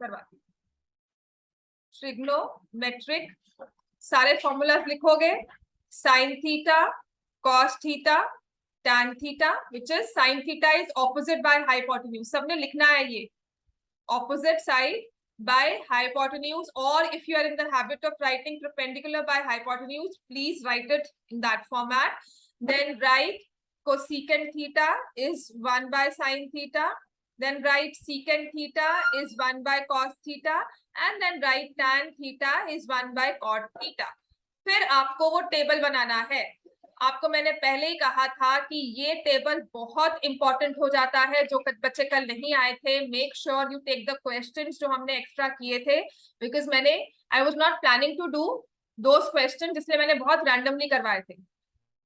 करवाती हूँ। ट्रिग्नोमेट्रिक सारे फॉर्मूलाज लिखोगे, sine theta, cos theta, tan theta, which is sin theta is opposite by hypotenuse. सबने लिखना है ये opposite side by hypotenuse, or if you are in the habit of writing perpendicular by hypotenuse, please write it in that format. Then write cosecant theta is 1 by sin theta. Then write secant theta is 1 by cos theta, and then write tan theta is 1 by cot theta. फिर आपको वो table बनाना है। आपको मैंने पहले ही कहा था कि ये टेबल बहुत इंपॉर्टेंट हो जाता है। जो बच्चे कल नहीं आए थे, make sure you take the questions जो हमने एक्स्ट्रा किए थे, because I was not planning to do those question, जिसलिए मैंने बहुत रैंडमली करवाए थे।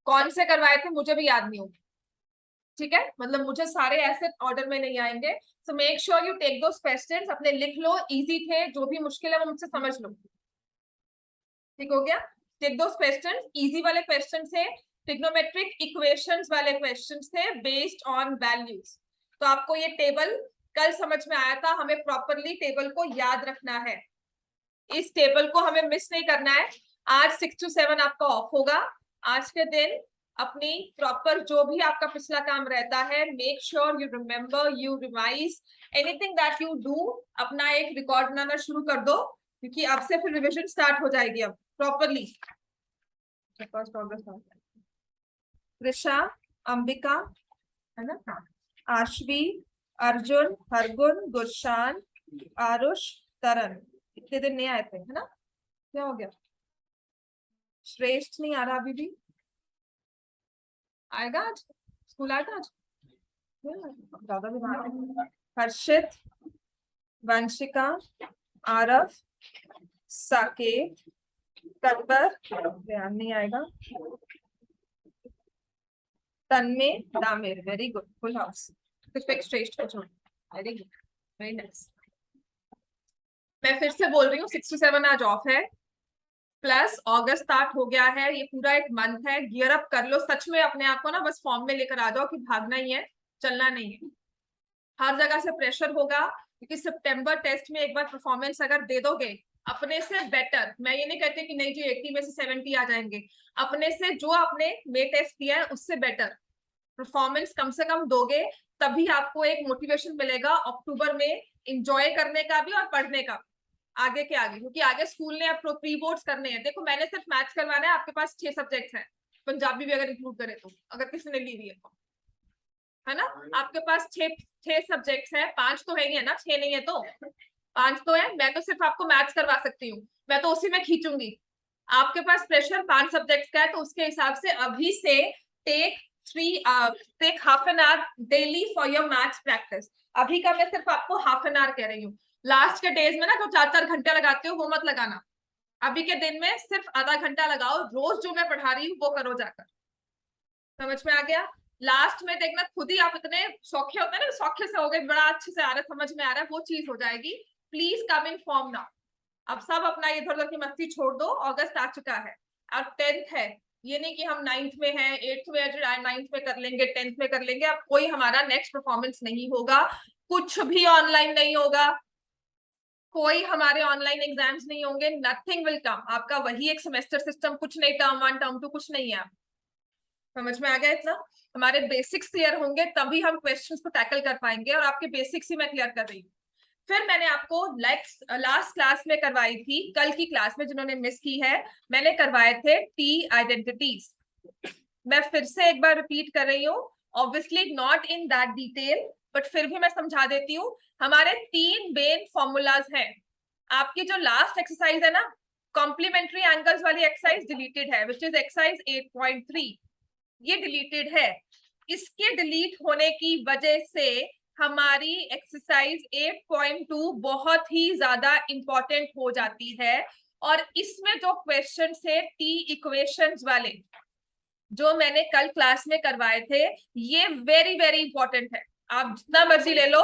कौन से करवाए थे मुझे भी याद नहीं होगा, ठीक है, मतलब मुझे सारे ऐसे ऑर्डर में नहीं आएंगे। So make sure you take those questions, अपने लिख लो, इजी थे, जो भी मुश्किल है वो मुझसे समझ लो, ठीक हो गया। टेक दोस क्वेश्चंस, इजी वाले क्वेश्चन थे, ट्रिग्नोमेट्रिक इक्वेशंस वाले क्वेश्चंस थे बेस्ड ऑन वैल्यूज। तो आपको ये टेबल कल समझ में आया था, हमें प्रॉपरली टेबल को याद रखना है, इस टेबल को हमें मिस नहीं करना है। आज 6 to 7 आपका ऑफ होगा। आज के दिन अपनी प्रॉपर जो भी आपका पिछला काम रहता है, make sure you remember, you revise anything that you do. अपना एक रिकॉर्ड बनाना शुरू कर दो, क्योंकि अब से फिर रिविजन स्टार्ट हो जाएगी अब प्रॉपरली। त्रिशा, अंबिका, है ना, आशवी, अर्जुन, हरगुन, गुरशान, आरुष, तरन, इतने दिन नहीं आए थे, है ना, क्या हो गया? श्रेष्ठ नहीं आ रहा अभी भी? आएगा आज, स्कूल आएगा आज, ज्यादा भी। हर्षित, वंशिका, आरव, साकेत, कब्बर, ध्यान नहीं आएगा, तन्मे, दामिर, वेरी गुड, फुल हाउस। श्रेष्ठ को छोड़, वेरी गुड, वेरी नाइस। मैं फिर से बोल रही हूँ 6 to 7 आज ऑफ है, प्लस अगस्त स्टार्ट हो गया है, ये पूरा एक मंथ है। गियर अप कर लो, सच में अपने आप को ना बस फॉर्म में लेकर आ जाओ कि भागना ही है, चलना नहीं है। हर जगह से प्रेशर होगा, क्योंकि सितंबर टेस्ट में एक बार परफॉर्मेंस अगर दे दोगे अपने से बेटर, मैं ये नहीं कहती कि नहीं जी 80 में से 70 आ जाएंगे, अपने से जो आपने मे टेस्ट दिया है उससे बेटर परफॉर्मेंस कम से कम दोगे, तभी आपको एक मोटिवेशन मिलेगा अक्टूबर में इंजॉय करने का भी और पढ़ने का आगे के आगे, क्योंकि आगे स्कूल ने अब प्री बोर्ड्स करने हैं। देखो मैंने सिर्फ मैथ्स करवाना है, आपके पास 6 सब्जेक्ट्स हैं, पंजाबी भी अगर इंक्लूड करें तो, अगर किसी ने ली हुई है तो, है ना, आपके पास 6 सब्जेक्ट्स हैं, 5 तो है ही है ना, 6 नहीं है तो 5 तो है। मैं तो सिर्फ आपको मैथ्स करवा सकती हूँ, मैं तो उसी में खींचूंगी। आपके पास प्रेशर 5 सब्जेक्ट्स का है, तो उसके हिसाब से अभी से take half an hour daily for your maths practice. अभी का मैं सिर्फ आपको हाफ एन आवर कह रही हूँ, लास्ट के डेज में ना जो 4-4 घंटे लगाते हो वो मत लगाना, अभी के दिन में सिर्फ आधा घंटा लगाओ, रोज जो मैं पढ़ा रही हूँ वो करो जाकर। समझ में आ गया? लास्ट में देखना खुद ही आप इतने सौखे होते हैं ना, सौखे से हो गए, बड़ा अच्छे से आ रहा है, समझ में आ रहा है, वो चीज हो जाएगी। Please come in form now. अब सब अपना इधर उधर की मस्ती छोड़ दो, अगस्त आ चुका है और 10th है, ये नहीं कि हम 9th में हैं, 8th में, 9th में कर लेंगे, 10th में कर लेंगे। अब कोई हमारा नेक्स्ट परफॉर्मेंस नहीं होगा, कुछ भी ऑनलाइन नहीं होगा, कोई हमारे ऑनलाइन एग्जाम्स नहीं होंगे, नथिंग विल कम। आपका वही एक सेमेस्टर सिस्टम, कुछ नहीं, टर्म 1 टर्म 2 कुछ नहीं है। समझ में आ गया इतना? हमारे बेसिक्स क्लियर होंगे तभी हम क्वेश्चंस को टैकल कर पाएंगे, और आपके बेसिक्स ही मैं क्लियर कर रही हूँ। फिर मैंने आपको लास्ट क्लास में करवाई थी, कल की क्लास में जिन्होंने मिस की है, मैंने करवाए थे टी आइडेंटिटीज। मैं फिर से एक बार रिपीट कर रही हूँ, obviously not in that detail, but फिर भी मैं समझा देती हूँ। हमारे 3 मेन फॉर्मूलाज हैं। आपकी जो लास्ट एक्सरसाइज है ना, कॉम्प्लीमेंट्री एंगल्स वाली एक्सरसाइज डिलीटेड है, विच इज एक्सरसाइज 8.3, ये डिलीटेड है। इसके डिलीट होने की वजह से हमारी एक्सरसाइज 8.2 बहुत ही ज्यादा इंपॉर्टेंट हो जाती है, और इसमें जो क्वेश्चन थे टी इक्वेशंस वाले जो मैंने कल क्लास में करवाए थे, ये वेरी वेरी इंपॉर्टेंट है। आप जितना मर्जी ले लो।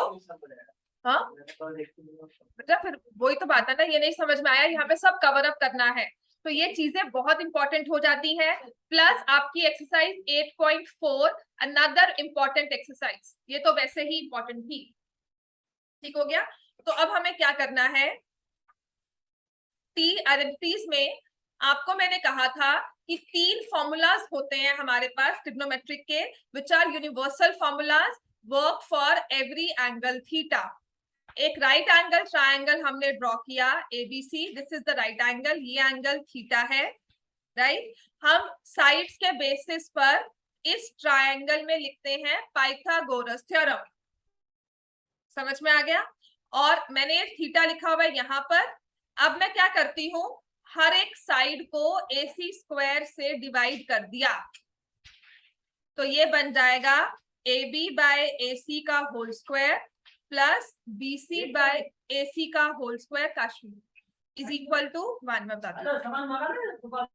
हाँ बेटा, फिर वही तो बात है ना, ये नहीं समझ में आया, यहाँ पे सब कवर अप करना है, तो ये चीजें बहुत इंपॉर्टेंट हो जाती है। प्लस आपकी एक्सरसाइज 8.4 अनदर इंपॉर्टेंट एक्सरसाइज, ये तो वैसे ही इंपॉर्टेंट थी। ठीक हो गया। तो अब हमें क्या करना है, टी आइडेंटिटीज में आपको मैंने कहा था कि 3 फॉर्मूलाज होते हैं हमारे पास ट्रिग्नोमेट्रिक के, which are universal formulas, work for every angle theta. एक राइट एंगल ट्रायंगल हमने ड्रॉ किया ABC, this is the right angle, ये एंगल थीटा है, राइट। हम साइड्स के बेसिस पर इस ट्रायंगल में लिखते हैं पाइथागोरस थ्योरम। समझ में आ गया। और मैंने ये थीटा लिखा हुआ है यहाँ पर। अब मैं क्या करती हूँ, हर एक साइड को AC स्क्वायर से डिवाइड कर दिया, तो ये बन जाएगा AB बाय AC का whole square plus BC by AC का होल स्क्वायर काश्मीर इज इक्वल टू 1। मैं बताती हूँ।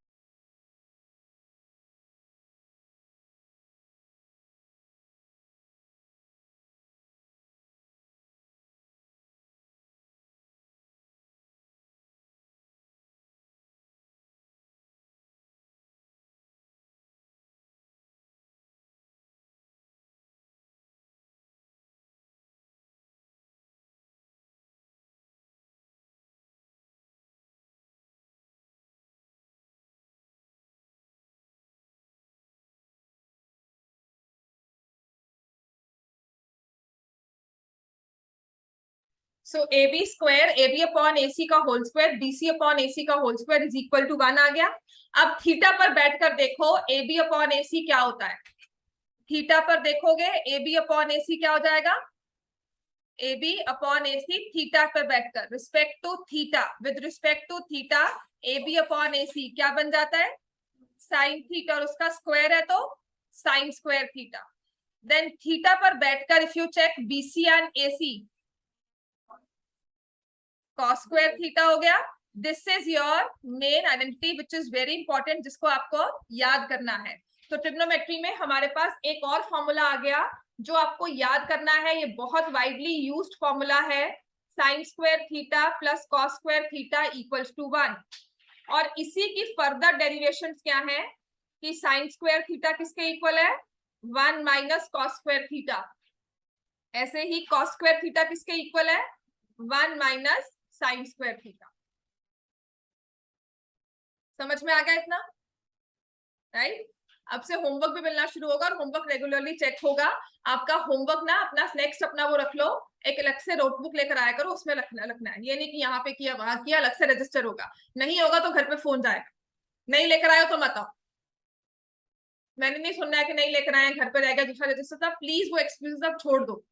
So AB square, AB upon AC का whole square, BC upon AC का whole square is equal to 1 आ गया। अब थीटा पर बैठकर देखो AB अपॉन AC क्या होता है। थीटा पर देखोगे AB अपॉन AC क्या हो जाएगा, AB अपॉन AC थीटा पर बैठकर respect to theta, with respect to theta AB upon AC क्या बन जाता है, साइन थीटा, और उसका स्क्वायर है तो sine square theta. Then theta पर बैठकर if you check BC and AC, cos square theta हो गया। This is your main identity which is very important, जिसको आपको याद करना है। तो ट्रिग्नोमेट्री में हमारे पास एक और फॉर्मूला आ गया जो आपको याद करना है, ये बहुत वाइडली यूज्ड फॉर्मूला है, sine square theta plus cos square theta equals to 1। और इसी की फर्दर डेरिवेशन क्या है कि साइन स्क्वायर थीटा किसके इक्वल है, 1 माइनस कॉस स्क्वायर थीटा। ऐसे ही कॉस स्क्वायर थीटा किसके इक्वल है, 1 माइनस साइन स्क्वायर थीटा। समझ में आ गया इतना, राइट। अब से होमवर्क भी मिलना शुरू होगा और होमवर्क रेगुलरली चेक होगा। आपका होमवर्क ना अपना नेक्स्ट अपना वो रख लो, एक अलग से नोटबुक लेकर आया करो, उसमें लिखना है। ये नहीं कि यहाँ पे किया वहां किया, अलग से रजिस्टर होगा। नहीं होगा तो घर पे फोन जाएगा, नहीं लेकर आयो तो मत आओ। मैंने नहीं सुनना है कि नहीं लेकर आए घर पे रह गया दूसरा रजिस्टर था, प्लीज वो एक्सक्यूज अब छोड़ दो,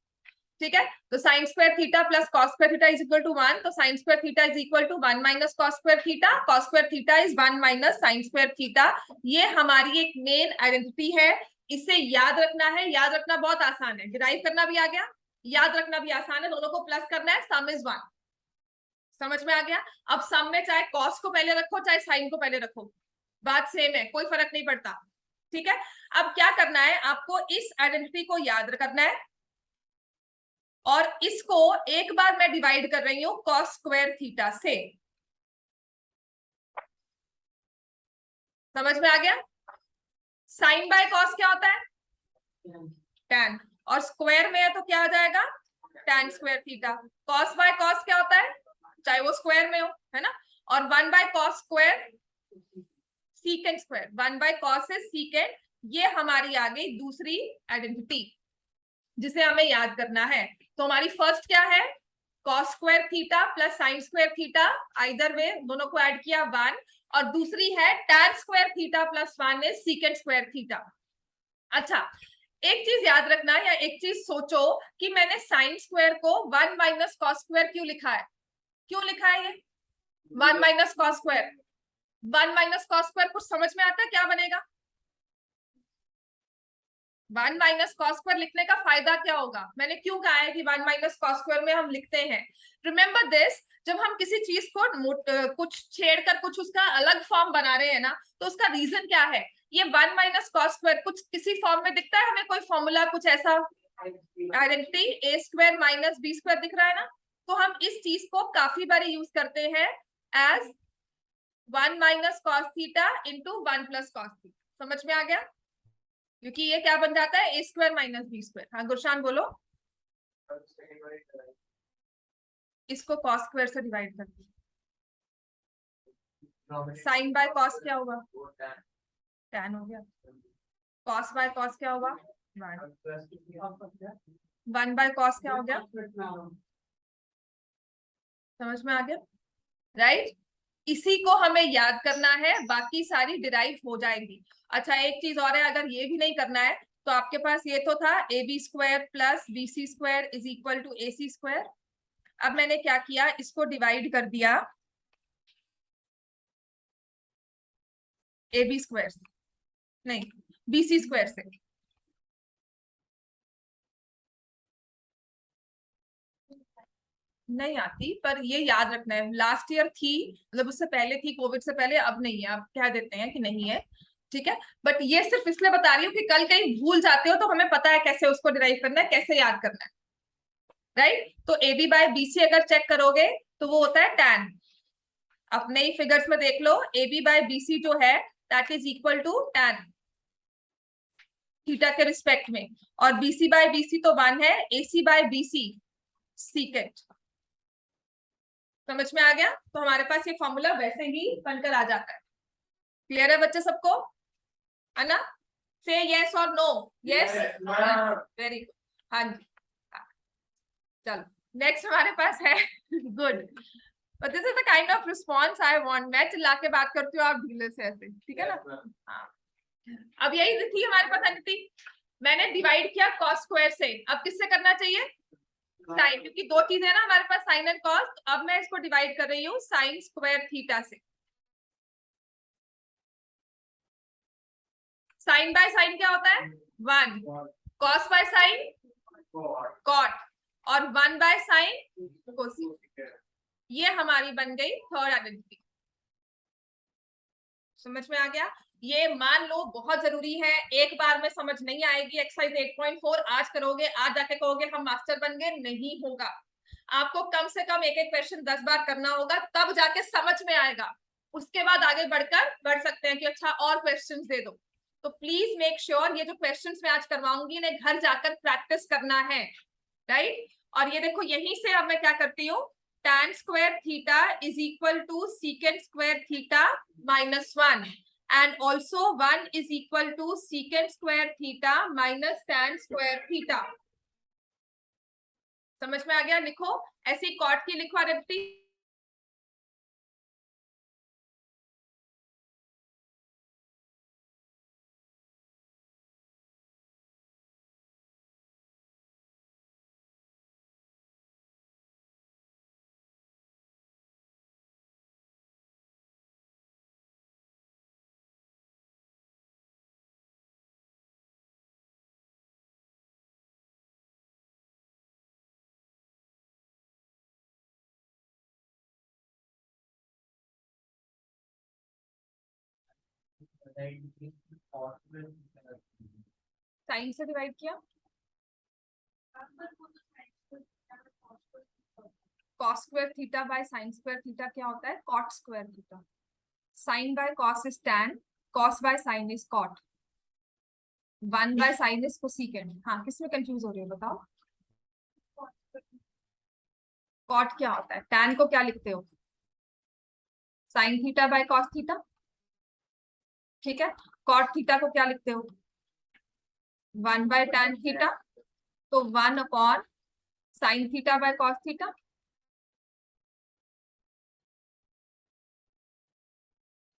ठीक है। तो sine square theta plus cos square theta is equal to 1, तो sine square theta is equal to 1 minus cos square theta, cos square theta is 1 minus sine square theta. ये हमारी एक मेन आइडेंटिटी है, इसे याद रखना है। याद रखना बहुत आसान है, डिराइव करना भी आ गया, याद रखना भी आसान है, दोनों को प्लस करना है, सम इज 1। समझ में आ गया। अब सम में चाहे कॉस को पहले रखो चाहे साइन को पहले रखो, बात सेम है, कोई फर्क नहीं पड़ता, ठीक है। अब क्या करना है, आपको इस आइडेंटिटी को याद करना है, और इसको एक बार मैं डिवाइड कर रही हूं कॉस स्क्वायर थीटा से। समझ में आ गया। साइन बाय कॉस क्या होता है, टैन, और स्क्वायर में है तो क्या आ जाएगा, tan square theta. Cos by cos क्या होता है, चाहे वो स्क्वायर में हो, है ना। और 1 by cos square secant square, 1 by cos is सीकेंड। ये हमारी आ गई दूसरी आइडेंटिटी जिसे हमें याद करना है। तो हमारी फर्स्ट क्या है, cos square theta plus sign square theta, either way दोनों को ऐड किया 1। और दूसरी है tan square theta plus 1 is secant square theta. अच्छा, एक चीज याद रखना या एक चीज सोचो कि मैंने साइन स्क्वायर को 1 माइनस कॉस स्क्वायर क्यों लिखा है, क्यों लिखा है ये 1 minus cos square. 1 minus cos square कुछ समझ में आता है क्या बनेगा, 1 माइनस कॉस स्क्वायर लिखने का फायदा क्या होगा, मैंने क्यों कहा है कि 1 माइनस कॉस स्क्वायर में हम लिखते हैं। रिमेंबर दिस, जब हम किसी चीज को कुछ छेड़कर कुछ उसका अलग फॉर्म बना रहे हैं ना, तो उसका रीजन क्या है। ये 1 माइनस कॉस स्क्वायर कुछ किसी फॉर्म में दिखता है हमें, कोई फॉर्मूला कुछ ऐसा आइडेंटिटी ए स्क्वायर माइनस बी स्क्वायर दिख रहा है ना, तो हम इस चीज को काफी बार यूज करते हैं as 1 minus cos theta into 1 plus cos theta. समझ में आ गया, क्योंकि ये क्या बन जाता है ए स्क्वायर माइनस बी स्क्वायर। हाँ गुरशान बोलो। इसको कॉस स्क्वायर से डिवाइड कर दिया, साइन बाय कॉस क्या होगा, tan हो गया, कॉस बाय कॉस क्या होगा, 1 बाय कॉस क्या हो गया, समझ में आ गया, राइट। इसी को हमें याद करना है, बाकी सारी डिराइव हो जाएंगी। अच्छा एक चीज और है, अगर ये भी नहीं करना है तो आपके पास ये तो था AB square plus BC square is equal to AC square. अब मैंने क्या किया, इसको डिवाइड कर दिया AB स्क्वायर से, नहीं BC स्क्वायर से। नहीं आती, पर ये याद रखना है, लास्ट ईयर थी, मतलब उससे पहले थी, कोविड से पहले, अब नहीं है, अब कह देते हैं कि नहीं है, ठीक है। बट ये सिर्फ इसलिए बता रही हूँ कि कल कहीं भूल जाते हो तो हमें पता है कैसे उसको डिराइव करना है, कैसे याद करना है, राइट। तो AB बाय BC अगर चेक करोगे तो वो होता है tan। अपने ही फिगर्स में देख लो, AB बाय BC जो है that is equal to tan theta के रिस्पेक्ट में, और BC बाय BC तो 1 है, AC बाय BC सीकेंट। समझ में आ गया, तो हमारे पास ये फॉर्मूला वैसे ही बनकर आ जाता है। क्लियर है बच्चे सबको, है ना, से यस और नो, यस वेरी गुड, हाँ जी। चलो नेक्स्ट हमारे पास है good, but this is the kind of response I want. मैं चिल्ला के बात करती हूँ, आप ढीले से ऐसे, ठीक है ना। हाँ, अब यही थी हमारे पास एंटिटी, मैंने डिवाइड किया कॉस स्क्वायर से, अब किससे करना चाहिए, साइन, क्योंकि दो चीजें ना हमारे पास, साइन एंड कॉस। अब मैं इसको डिवाइड कर रही हूँ साइन स्क्वायर थीटा से। साइन बाय साइन क्या होता है, 1, कॉस बाय साइन कॉट, और 1 बाय साइन कोसेक। ये हमारी बन गई थर्ड आइडेंटिटी। समझ में आ गया, ये मान लो बहुत जरूरी है, एक बार में समझ नहीं आएगी। एक्सरसाइज 8.4 आज करोगे, आज जाके कहोगे हम मास्टर बन गए, नहीं होगा। आपको कम से कम एक एक क्वेश्चन 10 बार करना होगा, तब जाके समझ में आएगा। उसके बाद आगे बढ़ सकते हैं कि अच्छा और क्वेश्चंस दे दो। तो प्लीज मेक श्योर ये जो क्वेश्चंस मैं आज करवाऊंगी इन्हें घर जाकर प्रैक्टिस करना है, राइट। और ये देखो यहीं से अब मैं क्या करती हूँ, tan square theta is equal to secant square theta minus 1, and also 1 is equal to secant square theta minus tan square theta। समझ में आ गया, लिखो ऐसी कॉट की लिखो आइडेंटिटी। साइन से डिवाइड किया, cos square theta by sine square theta क्या होता है, cot square theta. Sine by cos is tan, cos by sine is cot, 1 by sine is cosecant. हाँ, किसमें कंफ्यूज हो रही है बताओ, कॉट क्या होता है, टैन को क्या लिखते हो, sine theta by cos theta, ठीक है। कॉट थीटा को क्या लिखते हो, 1 बाय टैन थीटा, तो 1 upon sine theta by cos theta.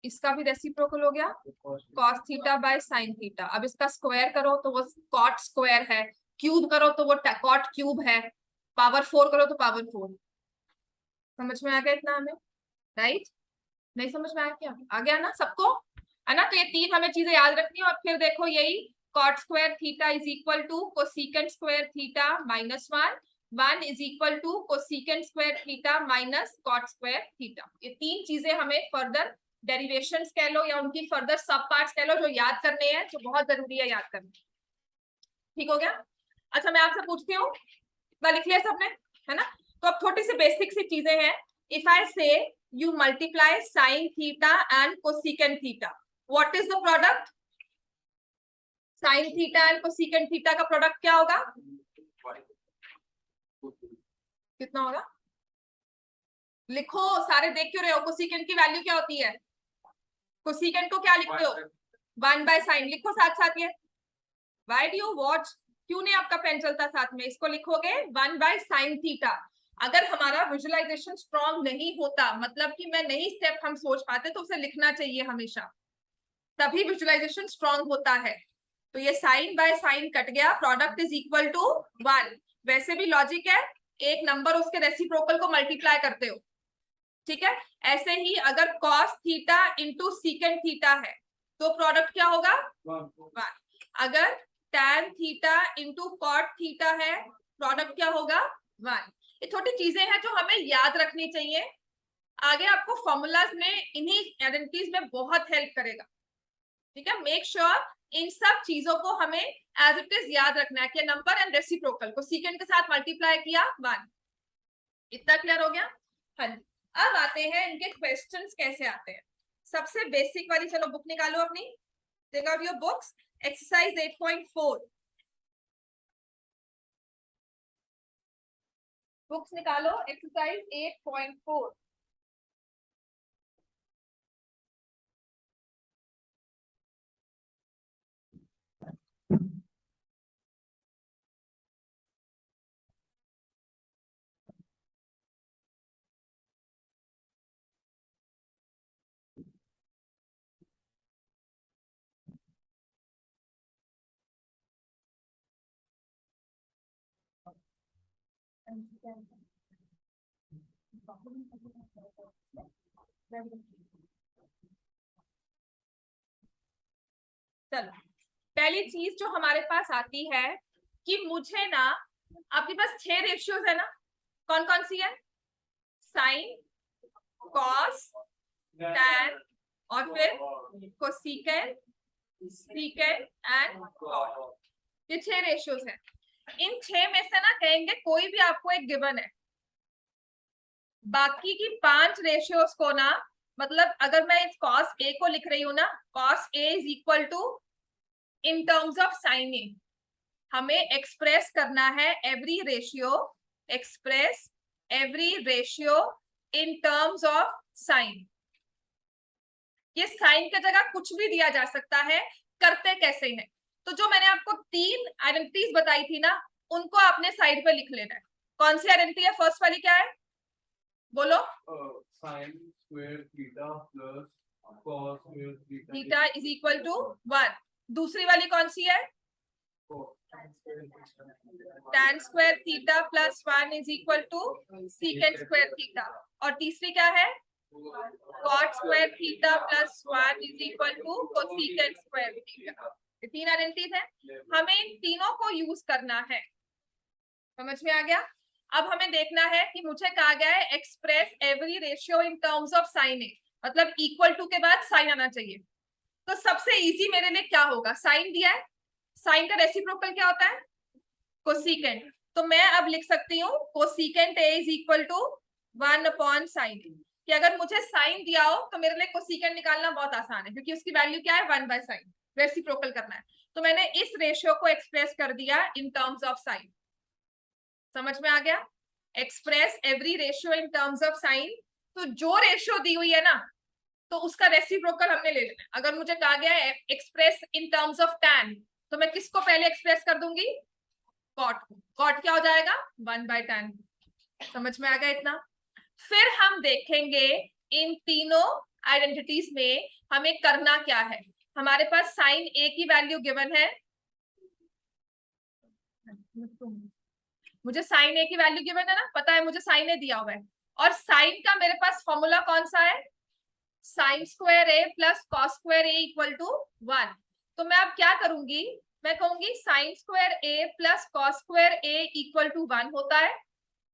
इसका भी रेसिप्रोकल हो गया, cos theta by sine theta. अब इसका स्क्वायर करो तो वो कॉट स्क्वायर है, क्यूब करो तो वो कॉट क्यूब है, पावर 4 करो तो पावर 4। समझ में आ गया इतना हमें, राइट। नहीं समझ में आया क्या, आ गया ना सबको, है ना। तो ये तीन हमें चीजें याद रखनी है। और फिर देखो यही cot square theta is equal to cosecant square theta minus 1, 1 is equal to cosecant square theta minus cot square theta. ये तीन चीजें हमें फर्दर डेरिवेशंस कह लो या उनकी फर्दर सब पार्ट्स कह लो, जो याद करने हैं, जो बहुत जरूरी है याद करना। ठीक हो गया। अच्छा मैं आपसे पूछती हूँ, इतना लिख लिया सबने, है ना। तो अब छोटी सी बेसिक सी चीजें हैं। इफ आई से you multiply sin theta and cosecant theta, what is the product, sin theta and cosecant theta का प्रोडक्ट क्या होगा, कितना होगा, लिखो, सारे देख क्यों रहे हो? कोसिकेंट की वैल्यू क्या होती है? कोसिकेंट को क्या लिखते हो? 1/sin। लिखो साथ साथ ये। Why do you watch? क्यों नहीं आपका पेन चलता साथ में? इसको लिखोगे 1/sin थीटा। अगर हमारा विजुअलाइजेशन स्ट्रॉन्ग नहीं होता, मतलब कि मैं नहीं स्टेप हम सोच पाते, तो उसे लिखना चाहिए हमेशा, तभी विजुअलाइजेशन स्ट्रॉन्ग होता है। तो ये साइन बाय साइन कट गया, प्रोडक्ट इज इक्वल टू 1। वैसे भी लॉजिक है, एक नंबर उसके रेसिप्रोकल को मल्टीप्लाई करते हो, ठीक है? ऐसे ही अगर cos theta into secant theta है तो प्रोडक्ट क्या होगा? 1। अगर tan theta into cot theta है, प्रोडक्ट क्या होगा? 1। ये छोटी चीजें हैं जो हमें याद रखनी चाहिए, आगे आपको फॉर्मूलाज में इन्हीं आइडेंटिटीज में बहुत हेल्प करेगा, ठीक है? मेक श्योर इन सब चीजों को हमें एज इट इज याद रखना है कि नंबर एंड रेसिप्रोकल को सीकेंट के साथ मल्टीप्लाई किया 1। इतना क्लियर हो गया? हाँ जी। अब आते हैं इनके क्वेश्चंस कैसे आते हैं। सबसे बेसिक वाली, चलो बुक निकालो अपनी, take out your books, exercise 8.4। Books निकालो, एक्सरसाइज 8.4। चलो, पहली चीज जो हमारे पास आती है कि मुझे ना, आपके पास 6 रेशियोज है ना, कौन कौन सी है? साइन, कॉस, टैन और फिर कोसेकेंट, सीकेंट एंड कॉट। ये 6 रेशियोज है। इन 6 में से ना कहेंगे कोई भी आपको एक गिवन है, बाकी की 5 रेशियोज को ना, मतलब अगर मैं इस कॉस ए को लिख रही हूं ना, cos A is equal to in terms of sine A, हमें एक्सप्रेस करना है every ratio, express every ratio in terms of sine. ये साइन की जगह कुछ भी दिया जा सकता है, करते कैसे हैं? तो जो मैंने आपको 3 आइडेंटिटीज बताई थी ना, उनको आपने साइड पे लिख लेना है। कौन सी आइडेंटिटी है? फर्स्ट वाली क्या है, बोलो? Sine square theta plus cos square theta is equal to 1। दूसरी वाली कौन सी है? tan square theta plus 1 is equal to secant square theta. और तीसरी क्या है? cot square theta plus 1 is equal to cosecant square theta. ये 3 आइडेंटिटीज है, हमें इन तीनों को यूज करना है। समझ में आ गया? अब हमें देखना है कि मुझे कहा गया है express every ratio in terms of sine A, मतलब इक्वल टू के बाद साइन आना चाहिए। तो सबसे इजी मेरे लिए क्या होगा? साइन दिया है, साइन का रेसिप्रोकल क्या होता है? कोसेकेंट। तो मैं अब लिख सकती हूँ cosecant A is equal to 1/sin, कि अगर मुझे साइन दिया हो तो मेरे लिए कोसेकेंट निकालना बहुत आसान है, क्योंकि उसकी वैल्यू क्या है? 1/sin, रेसिप्रोकल करना है। तो मैंने इस रेशियो को एक्सप्रेस कर दिया इन टर्म्स ऑफ साइन। समझ में आ गया? Express every ratio in terms of sign. तो जो रेशियो दी हुई है ना, तो उसका रेसिप्रोकल हमने ले लेना है। अगर मुझे कहा गया है express in terms of tan, तो मैं किसको पहले एक्सप्रेस कर दूंगी? कॉट को। कॉट क्या हो जाएगा? 1/tan। समझ में आ गया इतना? फिर हम देखेंगे इन तीनों आइडेंटिटीज में हमें करना क्या है। हमारे पास साइन ए की वैल्यू गिवन है, मुझे साइन ए की वैल्यू गिवन है ना, पता है मुझे साइन ए दिया हुआ है। और साइन का मेरे पास फॉर्मूला कौन सा है? Sine square A plus cos square A equal to 1। तो मैं अब क्या करूंगी? मैं कहूंगी sine square A plus cos square A equal to 1 होता है।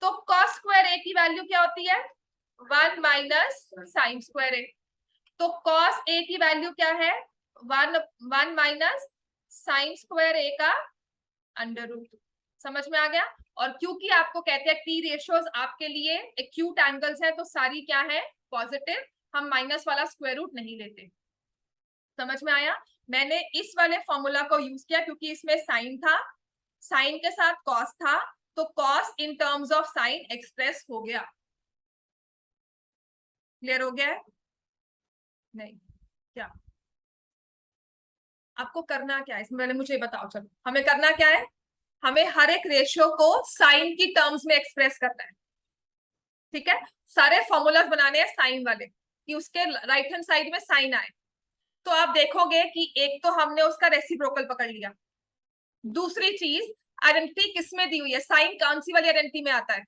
तो कॉस स्क्वायर ए की वैल्यू क्या होती है? 1 माइनस साइन स्क्वायर ए। तो कॉस ए की वैल्यू क्या है? 1 माइनस साइन स्क्वायर ए का अंडर रूट। समझ में आ गया? और क्योंकि आपको कहते हैं टी रेशियोज आपके लिए एक्यूट एंगल्स है, तो सारी क्या है? पॉजिटिव। हम माइनस वाला स्क्वायर रूट नहीं लेते। समझ में आया? मैंने इस वाले फॉर्मूला को यूज किया क्योंकि इसमें साइन था, साइन के साथ कॉस था, तो cos in terms of sign express हो गया। क्लियर हो गया है? नहीं, क्या आपको करना क्या है इसमें पहले मुझे बताओ। चलो हमें करना क्या है, हमें हर एक रेशियो को साइन की टर्म्स में एक्सप्रेस करना है। ठीक है, सारे फॉर्मूलाज बनाने हैं साइन वाले कि उसके राइट हैंड साइड में साइन आए। तो आप देखोगे कि एक तो हमने उसका रेसिप्रोकल पकड़ लिया। दूसरी चीज, आइडेंटिटी किसमें दी हुई है, साइन कौन सी वाली आइडेंटिटी में आता है,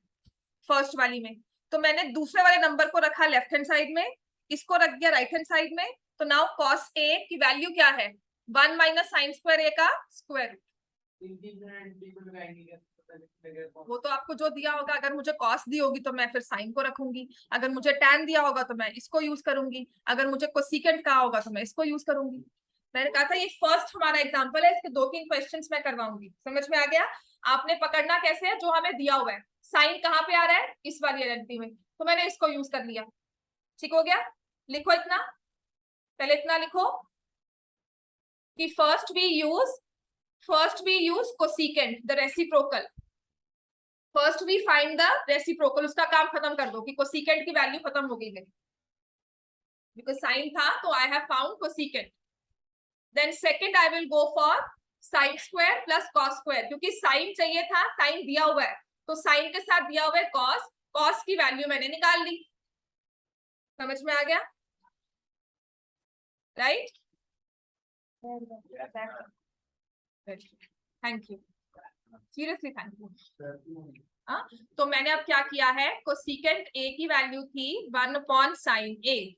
फर्स्ट वाली में। तो मैंने दूसरे वाले नंबर को रखा लेफ्ट हैंड साइड में, इसको रख दिया राइट हैंड साइड में। तो नाउ कॉस ए की वैल्यू क्या है, 1 माइनस साइन स्क्वायर ए का स्क्वायर रूट। वो तो आपको जो दिया होगा, अगर मुझे कॉस दी होगी तो मैं फिर साइन को रखूंगी, अगर मुझे टैन दिया होगा तो मैं इसको यूज करूंगी, अगर मुझे कोसिकेंट कहा होगा तो मैं इसको यूज करूंगी। मैंने कहा था ये फर्स्ट हमारा एग्जांपल है, इसके 2-3 क्वेश्चंस मैं करवाऊंगी। समझ में आ गया? आपने पकड़ना कैसे है, जो हमें दिया हुआ है साइन कहाँ पे आ रहा है, इस वाली आइडेंटिटी में, तो मैंने इसको यूज कर लिया। ठीक हो गया? लिखो इतना, पहले इतना लिखो कि first we use cosecant the reciprocal. First we find the reciprocal, उसका काम खत्म कर दो कि कोसिकेंट की वैल्यू खत्म हो गई है, बिकॉज साइन था तो I have found cosecant. Then second I will go for sine square plus cos square, क्योंकि साइन चाहिए था, साइन दिया हुआ है तो साइन के साथ दिया हुआ है कॉस, कॉस की वैल्यू मैंने निकाल ली। समझ में आ गया? Right? Thank you, seriously thank you. तो मैंने अब क्या किया है, कोसिकेंट ए की वैल्यू थी 1/sin ए,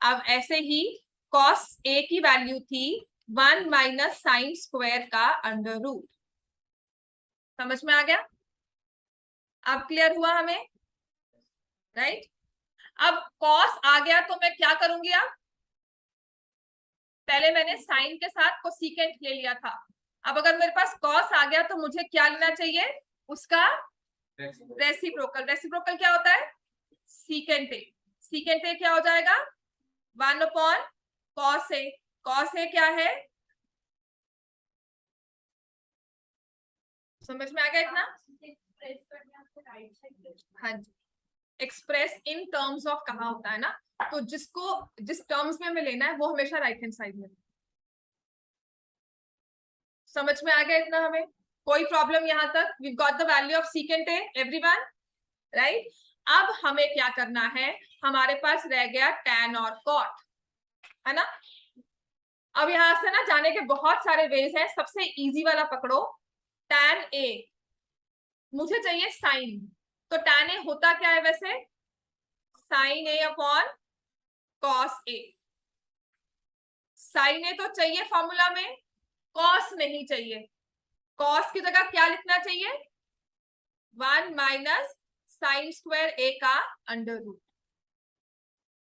अब ऐसे ही कॉस ए की वैल्यू थी 1 माइनस साइन स्क्वायर का अंडर रूट। समझ में आ गया? अब क्लियर हुआ हमें? राइट? अब कॉस आ गया तो मैं क्या करूंगी, अब पहले मैंने साइन के साथ कोसिकेंट ले लिया था, अब अगर मेरे पास कॉस आ गया तो मुझे क्या लेना चाहिए, उसका रेसिप्रोकल। रेसिप्रोकल क्या होता है, सीकेंट ए। सीकेंट ए क्या हो जाएगा, 1/cos ए। cos ए क्या है, समझ में आ गया इतना? हाँ जी, एक्सप्रेस इन टर्म्स ऑफ कहा होता है ना, तो जिसको जिस टर्म्स में हमें लेना है वो हमेशा राइट हैंड साइड में। समझ में आ गया इतना हमें? कोई प्रॉब्लम यहाँ तक? We got the value of secant A everyone, right? अब हमें क्या करना है, हमारे पास रह गया टैन और कॉट, है ना? अब यहां से ना जाने के बहुत सारे वेज हैं, सबसे इजी वाला पकड़ो, टैन ए। मुझे चाहिए साइन, तो टैन ए होता क्या है वैसे, साइन ए अपॉन कॉस ए। साइन ए तो चाहिए फॉर्मूला में, कॉस नहीं चाहिए। कॉस की जगह क्या लिखना चाहिए, 1 माइनस साइन स्क्वायर ए का अंडर रूट।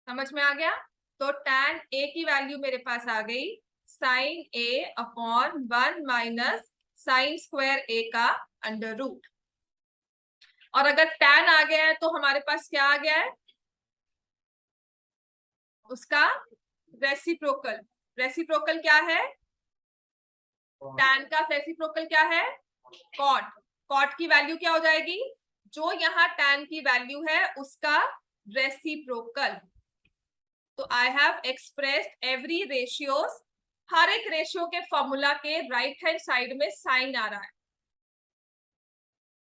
समझ में आ गया? तो टैन ए की वैल्यू मेरे पास आ गई साइन ए अपॉन 1 माइनस साइन स्क्वायर ए का अंडर रूट। और अगर टैन आ गया है तो हमारे पास क्या आ गया है, उसका रेसिप्रोकल। रेसिप्रोकल क्या है, टैन का रेसिप्रोकल क्या है, कॉट। कॉट की वैल्यू क्या हो जाएगी, जो यहाँ टैन की वैल्यू है उसका रेसिप्रोकल। तो I have expressed every ratios, हर एक रेशियो के फॉर्मूला के राइट हैंड साइड में साइन आ रहा है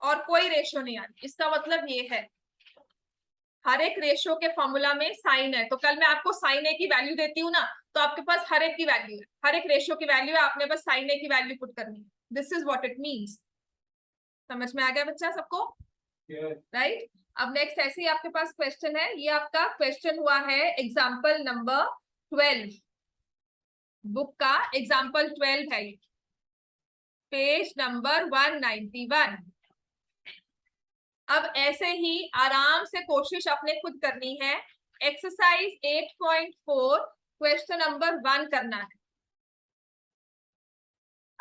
और कोई रेशियो नहीं आ रही। इसका मतलब ये है हर एक रेशियो के फॉर्मूला में साइन है। तो कल मैं आपको साइन ए की वैल्यू देती हूँ ना, तो आपके पास हर एक की वैल्यू है, हर एक रेशियो की वैल्यू है, आपने बस साइन ए की वैल्यू पुट करनी है। This is what it means. समझ में आ गया बच्चा सबको? राइट? अब नेक्स्ट ऐसे ही आपके पास क्वेश्चन है, ये आपका क्वेश्चन हुआ है एग्जाम्पल नंबर 12, बुक का एग्जाम्पल 12 है, पेज नंबर 191। अब ऐसे ही आराम से कोशिश अपने खुद करनी है, एक्सरसाइज 8.4 क्वेश्चन नंबर 1 करना है।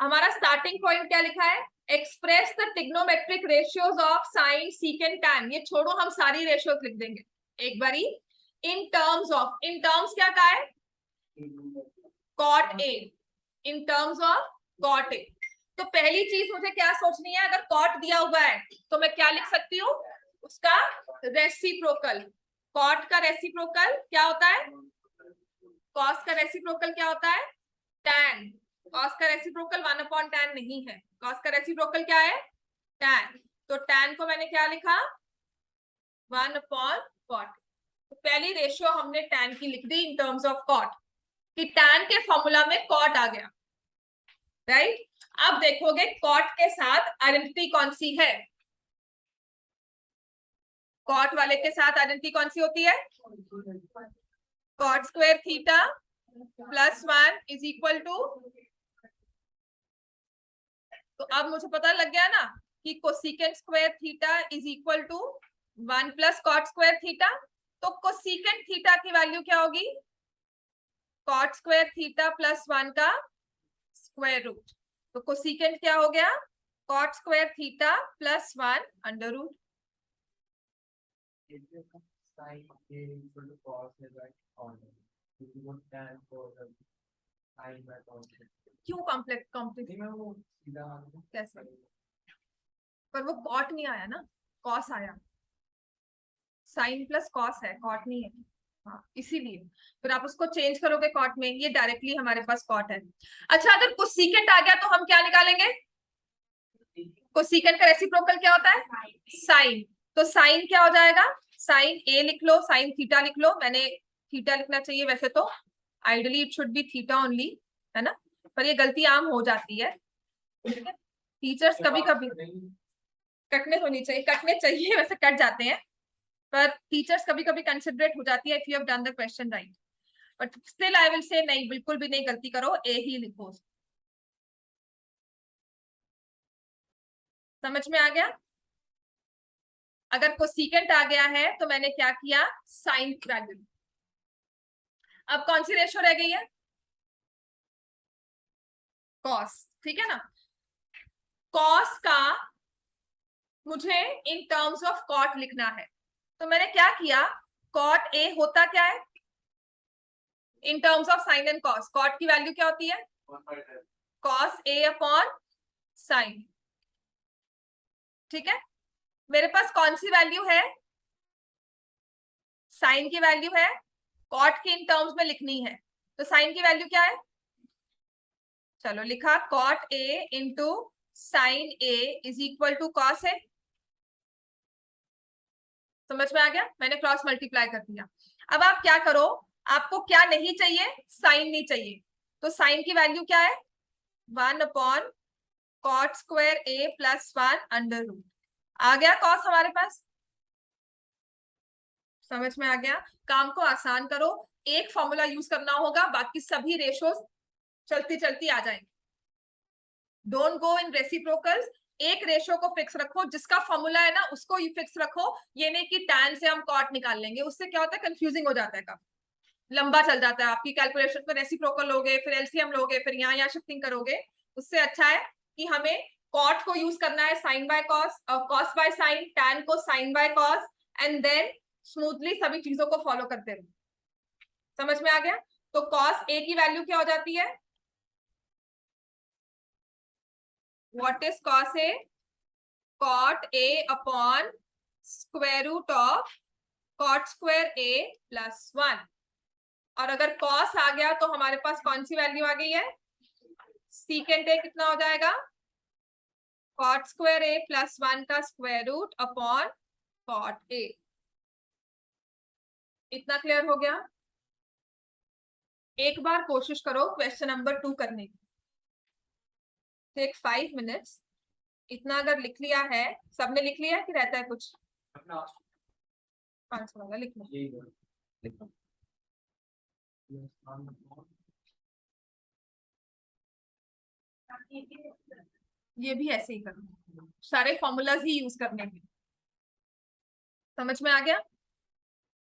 हमारा स्टार्टिंग पॉइंट क्या लिखा है, express the trigonometric ratios of sine secant tan. ये छोड़ो, हम सारी रेशियोज लिख देंगे एक बारी। In terms of, in terms क्या कहा है, cot A, in terms of cot A. तो पहली चीज मुझे क्या सोचनी है, अगर कॉट दिया हुआ है तो मैं क्या लिख सकती हूँ, उसका रेसिप्रोकल। कॉट का रेसिप्रोकल क्या होता है? कॉस का रेसिप्रोकल क्या होता है? tan। कॉस का रेसिप्रोकल 1/tan नहीं है, कॉस का रेसिप्रोकल क्या है? tan। तो tan को मैंने क्या लिखा? 1/cot। तो पहली रेशियो हमने tan की लिख दी इन टर्म्स ऑफ cot, कि tan के फॉर्मूला में cot आ गया, राइट। अब देखोगे cot के साथ आइडेंटिटी कौन सी है? cot वाले के साथ आइडेंटिटी कौन सी होती है? cot square theta plus 1 is equal to, तो अब मुझे पता लग गया ना कि cosecant square theta is equal to 1 plus cot square theta. तो कोसेकेंट थीटा की वैल्यू क्या होगी? कॉट स्क्वायर थीटा प्लस 1 का स्क्वायर रूट। तो कोसेकेंट क्या हो गया? Cot square theta plus 1 under root. Sin A equal to cos A by cos A. If you want tan cos A, sin by cos A. क्यों complex नहीं मैं वो सीधा कैसे? पर वो कॉट नहीं आया ना, कॉस आया। साइन प्लस कॉस है, कॉट नहीं है। हाँ, इसीलिए फिर आप उसको चेंज करोगे कॉट में, ये डायरेक्टली हमारे पास कॉट है। अच्छा, अगर कोसेकेंट आ गया तो हम क्या निकालेंगे? कोसेकेंट का रेसिप्रोकल क्या होता है? साइन। तो साइन क्या हो जाएगा? साइन ए लिख लो, साइन थीटा लिख लो। मैंने थीटा लिखना चाहिए वैसे तो, ideally it should be theta only, है ना, पर ये गलती आम हो जाती है। टीचर्स कभी कभी कटने होनी चाहिए, कटने चाहिए वैसे कट जाते हैं, पर टीचर्स कभी कभी कंसिडरेट हो जाती है if you have done the question right, but still I will say नहीं, बिल्कुल भी नहीं गलती करो, ए ही लिखो। समझ में आ गया? अगर कोसेकेंट आ गया है तो मैंने क्या किया? Sine value. अब कौन सी रेशियो रह गई है? कॉस, ठीक है ना। कॉस का मुझे इन टर्म्स ऑफ कॉट लिखना है, तो मैंने क्या किया? कॉट ए होता क्या है in terms of sine and cos? Cot की वैल्यू क्या होती है? कॉस ए अपॉन साइन, ठीक है। मेरे पास कौन सी वैल्यू है? साइन की वैल्यू है, कॉट के इन टर्म्स में लिखनी है, तो साइन की वैल्यू क्या है? चलो लिखा, cot A into sine A is equal to cos A. समझ में आ गया? मैंने क्रॉस मल्टीप्लाई कर दिया। अब आप क्या करो, आपको क्या नहीं चाहिए? साइन नहीं चाहिए, तो साइन की वैल्यू क्या है? 1 cot square A plus 1 under root. आ गया कॉस हमारे पास। समझ में आ गया? काम को आसान करो, एक फॉर्मूला यूज करना होगा, बाकी सभी रेशोज चलती चलती आ जाएंगे। डोंट गो इन रेसिप्रोकल्स, एक रेशो को फिक्स रखो, जिसका फॉर्मूला है ना उसको ही फिक्स रखो। ये नहीं कि tan से हम कॉट निकाल लेंगे, उससे क्या होता है? कंफ्यूजिंग हो जाता है, काफी लंबा चल जाता है आपकी कैलकुलेशन में। रेसिप्रोकल लोगे, फिर एलसीएम लोगे, फिर यहाँ शिफ्टिंग करोगे। उससे अच्छा है कि हमें कॉट को यूज करना है sine by cos, cos by sine, tan को sine by cos, and then smoothly सभी चीजों को फॉलो करते रहो। समझ में आ गया? तो कॉस ए की वैल्यू क्या हो जाती है? What is cos A? cot a upon square root of cot square a plus 1। और अगर cos आ गया तो हमारे पास कौन सी वैल्यू आ गई है? सीकेंट a कितना हो जाएगा? cot स्क्वायर a प्लस 1 का square root upon cot a। इतना क्लियर हो गया? एक बार कोशिश करो क्वेश्चन नंबर 2 करने की, टेक 5 मिनट्स। इतना अगर लिख लिया है, सबने लिख लिया कि रहता है कुछ? 500 वाला लिख लो, लिखो। ये भी ऐसे ही करना, सारे फॉर्मूलाज ही यूज करने हैं। समझ में आ गया?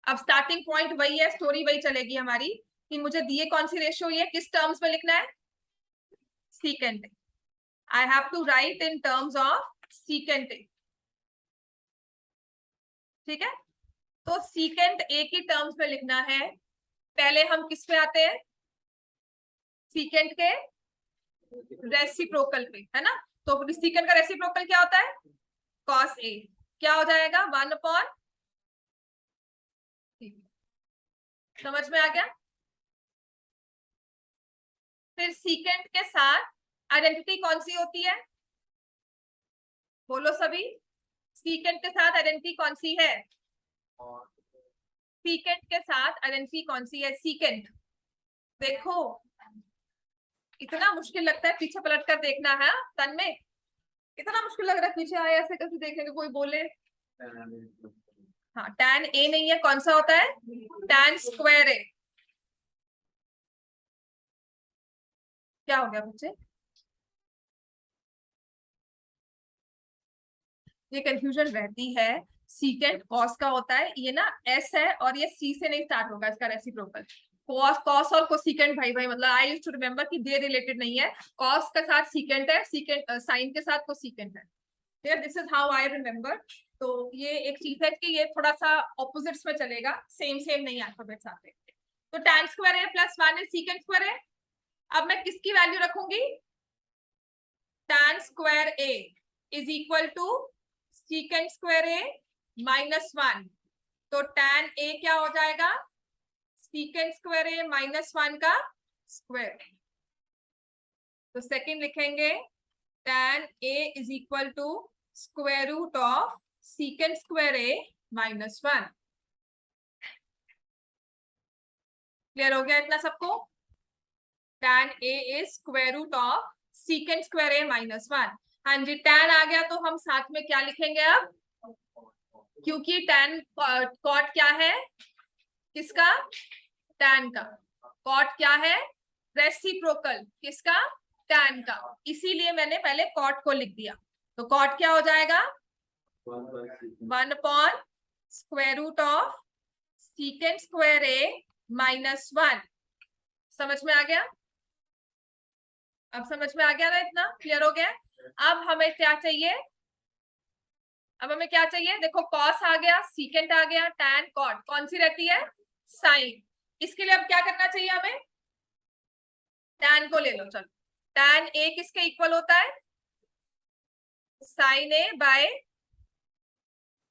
अब स्टार्टिंग पॉइंट वही है, स्टोरी वही चलेगी हमारी, कि मुझे दिए कौन सी रेशियो, ये किस टर्म्स में लिखना है? Secant. I have to write in terms of secant, ठीक है। तो सीकेंट ए की टर्म्स में लिखना है। पहले हम किस पे आते हैं? सीकेंट के रेसिप्रोकल पे, है ना। तो सीकेंट का रेसिप्रोकल क्या होता है? Cos A. क्या हो जाएगा? 1 अपॉन ठीक है, समझ में आ गया। फिर सीकेंट के साथ आइडेंटिटी कौन सी होती है, बोलो सभी। सीकेंट के साथ आइडेंटिटी कौन सी है, और सीकेंट के साथ आइडेंटिटी कौन सी है, सीकेंट। देखो इतना मुश्किल लगता है, पीछे पलट कर देखना है तन में, इतना मुश्किल लग रहा है पीछे आए ऐसे कैसे देखने के, कोई बोले। हाँ tan a नहीं है, कौन सा होता है, tan स्क्वायर a। क्या हो गया बच्चे, ये कंफ्यूजन रहती है। सीकेंट कॉस का होता है, ये ना s है और ये c से नहीं स्टार्ट होगा, इसका रेसिप्रोकल। कॉस कॉस और कोसिकेंट भाई भाई मतलब आई यूज्ड टू रिमेंबर कि दे रिलेटेड नहीं है। कॉस के साथ सीकेंट है, सीकेंट साइन के साथ कोसिकेंट है। This is how I remember. तो ये एक चीज है कि ये थोड़ा सा ऑपोजिट्स में चलेगा, सेम सेम नहीं अल्फाबेट्स आते। तो tan स्क्वायर a प्लस 1 है सीकेंट स्क्वायर a। अब मैं किसकी वैल्यू रखूंगी, tan square a is equal to secant square a minus 1। तो tan a क्या हो जाएगा, सीकेंट स्क्वायर a माइनस 1 का स्क्वायर। तो सेकंड लिखेंगे tan a is equal to square root of secant square a minus 1। Clear हो गया इतना सबको। tan a is square root of secant square a minus 1। हाँ जी, tan आ गया तो हम साथ में क्या लिखेंगे अब, क्योंकि tan कॉट क्या है, किसका, tan का। कॉट क्या है, रेसिप्रोकल किसका, tan का। इसीलिए मैंने पहले कॉट को लिख दिया। तो कॉट क्या हो जाएगा, 1 upon square root of secant square a minus 1। समझ में आ गया, अब समझ में आ गया ना, इतना क्लियर हो गया। अब हमें क्या चाहिए, अब हमें क्या चाहिए, देखो कॉस आ गया, सीकेंट आ गया, tan कॉट कौन सी रहती है, साइन। इसके लिए अब क्या करना चाहिए हमें, tan को ले लो। चलो tan a किसके इक्वल होता है, sine a by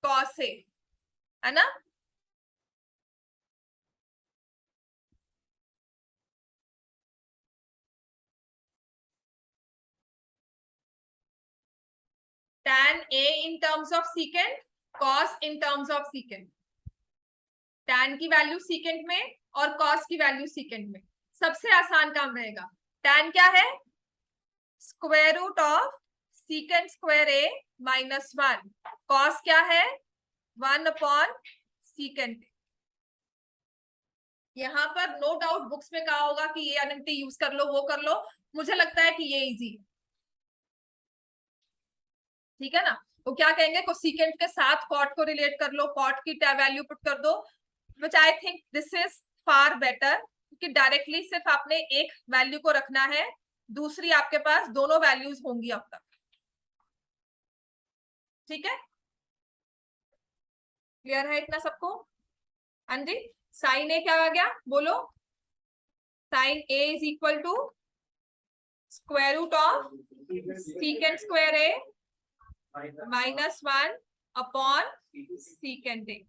cos a, है ना। tan a in terms of secant, cos in terms of secant. tan की वैल्यू सीकेंट में और cos की वैल्यू सीकेंट में। सबसे आसान काम रहेगा, tan क्या है, square root of secant square a minus 1। cos क्या है, 1 अपॉन सीकेंट। यहाँ पर नो डाउट बुक्स में कहा होगा कि ये आइडेंटिटी यूज कर लो, वो कर लो। मुझे लगता है कि ये इजी, ठीक है ना। तो क्या कहेंगे, कोसिकेंट के साथ कॉट को रिलेट कर लो, कॉट की वैल्यू पुट कर दो, which I think this is far better, क्योंकि डायरेक्टली सिर्फ आपने एक वैल्यू को रखना है, दूसरी आपके पास दोनों वैल्यूज होंगी अब तक, ठीक है। क्लियर है इतना सबको, हाँ जी। साइन ए क्या आ गया, बोलो। Sine A is equal to square root of secant square A minus 1 upon secant A.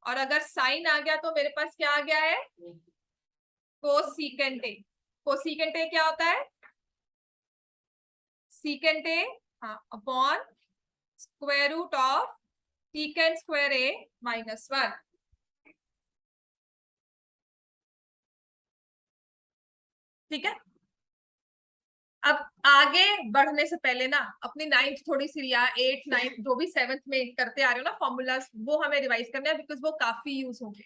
और अगर साइन आ गया तो मेरे पास क्या आ गया है, कोसीकेंट ए। कोसीकेंट ए क्या होता है, सीकेंट ए, हाँ, upon square root of secant square A minus 1। ठीक है। अब आगे बढ़ने से पहले ना अपनी 9th थोड़ी सी या 8th 9th जो भी 7th में करते आ रहे हो ना फॉर्मूलाज, वो हमें रिवाइज करना है, बिकॉज वो काफी यूज होंगे।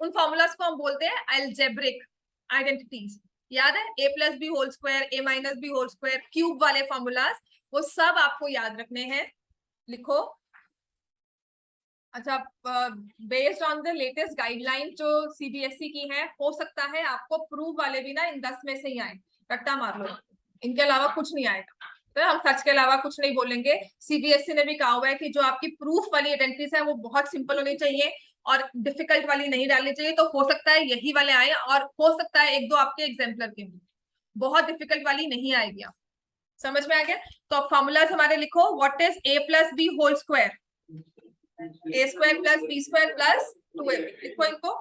उन फॉर्मूलाज को हम बोलते हैं अलजेब्रिक आइडेंटिटीज। याद है, a plus B whole square, a minus B whole square, cube वाले फॉर्मूलाज, वो सब आपको याद रखने हैं। लिखो। अच्छा, based on the latest guideline जो सीबीएसई की है, हो सकता है आपको प्रूव वाले भी ना इन 10 में से ही आए, रट्टा मार लो, इनके अलावा कुछ नहीं आएगा। तो हम सच के अलावा कुछ नहीं बोलेंगे। सीबीएसई ने भी कहा हुआ है कि जो आपकी प्रूफ वाली आइडेंटिटीज है वो बहुत सिंपल होनी चाहिए और डिफिकल्ट वाली नहीं डालनी चाहिए। तो हो सकता है यही वाले आए, और हो सकता है एक दो आपके एग्जाम्पलर के भी, बहुत डिफिकल्ट वाली नहीं आएगी। आप समझ में आ गया। तो अब फॉर्मूलाज हमारे लिखो। What is a plus B whole square, A square plus B square plus 2ab. लिखो इनको.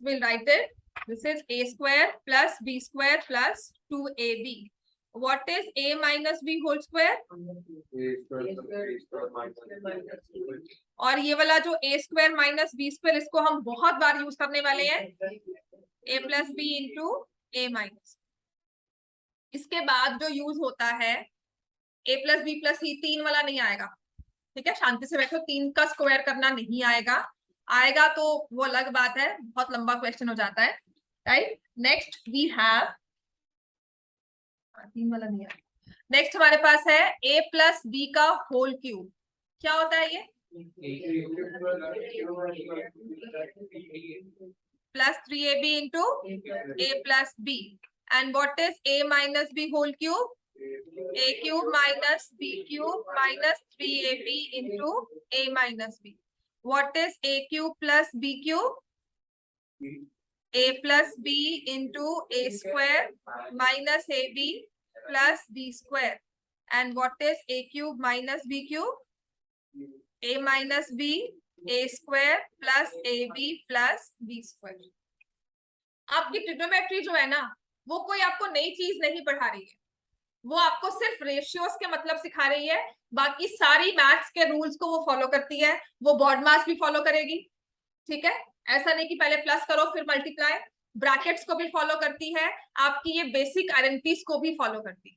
We'll write it. This is a square plus b square plus 2ab. What is a minus b whole square? और ये वाला जो a square minus b square, इसको हम बहुत बार use करने वाले हैं. a plus b into a minus. इसके बाद जो यूज होता है a plus b plus c, 3 वाला नहीं आएगा. ठीक है, शांति से बैठो. 3 का स्क्वायर करना नहीं आएगा. आएगा तो वो अलग बात है, बहुत लंबा क्वेश्चन हो जाता है. राइट. नेक्स्ट वी हैव 3 वाला नहीं है. नेक्स्ट हमारे पास है a प्लस b का होल क्यूब. क्या होता है ये? Plus 3ab into a plus b. And what is a minus b whole cube? a cube minus b cube minus 3ab into a minus b. What is a cube plus b cube? a plus b into a square minus ab plus b square. And what is a cube minus b cube? a minus b, a square plus ab plus b square. आपकी trigonometry जो है ना, वो कोई आपको नई चीज नहीं पढ़ा रही है. वो आपको सिर्फ रेशियोज के मतलब सिखा रही है. बाकी सारी मैथ्स के रूल्स को वो फॉलो करती है. वो बॉड मास भी फॉलो करेगी. ठीक है, ऐसा नहीं कि पहले प्लस करो फिर मल्टीप्लाई. ब्रैकेट्स को भी फॉलो करती है. आपकी ये बेसिक आइडेंटिटीज को भी फॉलो करती है.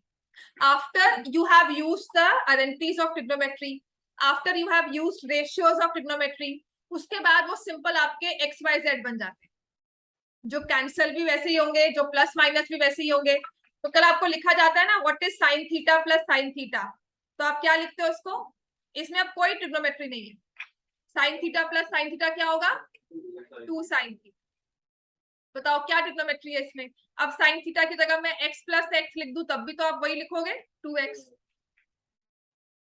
After you have used the identities of trigonometry, after you have used ratios of trigonometry, उसके बाद वो सिंपल आपके एक्स वाई जेड बन जाते हैं. जो कैंसल भी वैसे ही होंगे, जो प्लस माइनस भी वैसे ही होंगे. तो कल आपको लिखा जाता है ना, what is sine theta plus sine theta, तो आप क्या लिखते हो उसको? इसमें अब कोई ट्रिग्नोमेट्री नहीं है. Sine theta plus sine theta क्या होगा? 2 साइन थीटा. बताओ क्या ट्रिग्नोमेट्री है इसमें? अब साइन थीटा की जगह मैं x प्लस एक्स लिख दूं तब भी तो आप वही लिखोगे, 2x.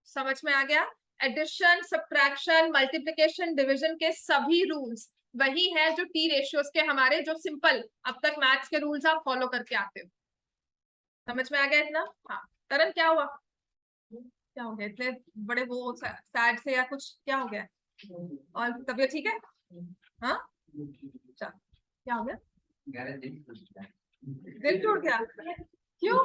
समझ में आ गया? एडिशन, सब्ट्रैक्शन, मल्टीप्लिकेशन, डिविजन के सभी रूल्स वही है जो टी रेशियोज के हमारे, जो सिंपल अब तक मैथ्स के रूल्स आप फॉलो करके आते हो. समझ में आ गया इतना? हाँ. तरन क्या हुआ? क्या हो गया? इतने बड़े वो सैड से या कुछ क्या हो गया? और तबीयत ठीक है? हाँ, चल. क्या हो गया? दिल टूट गया? क्यों?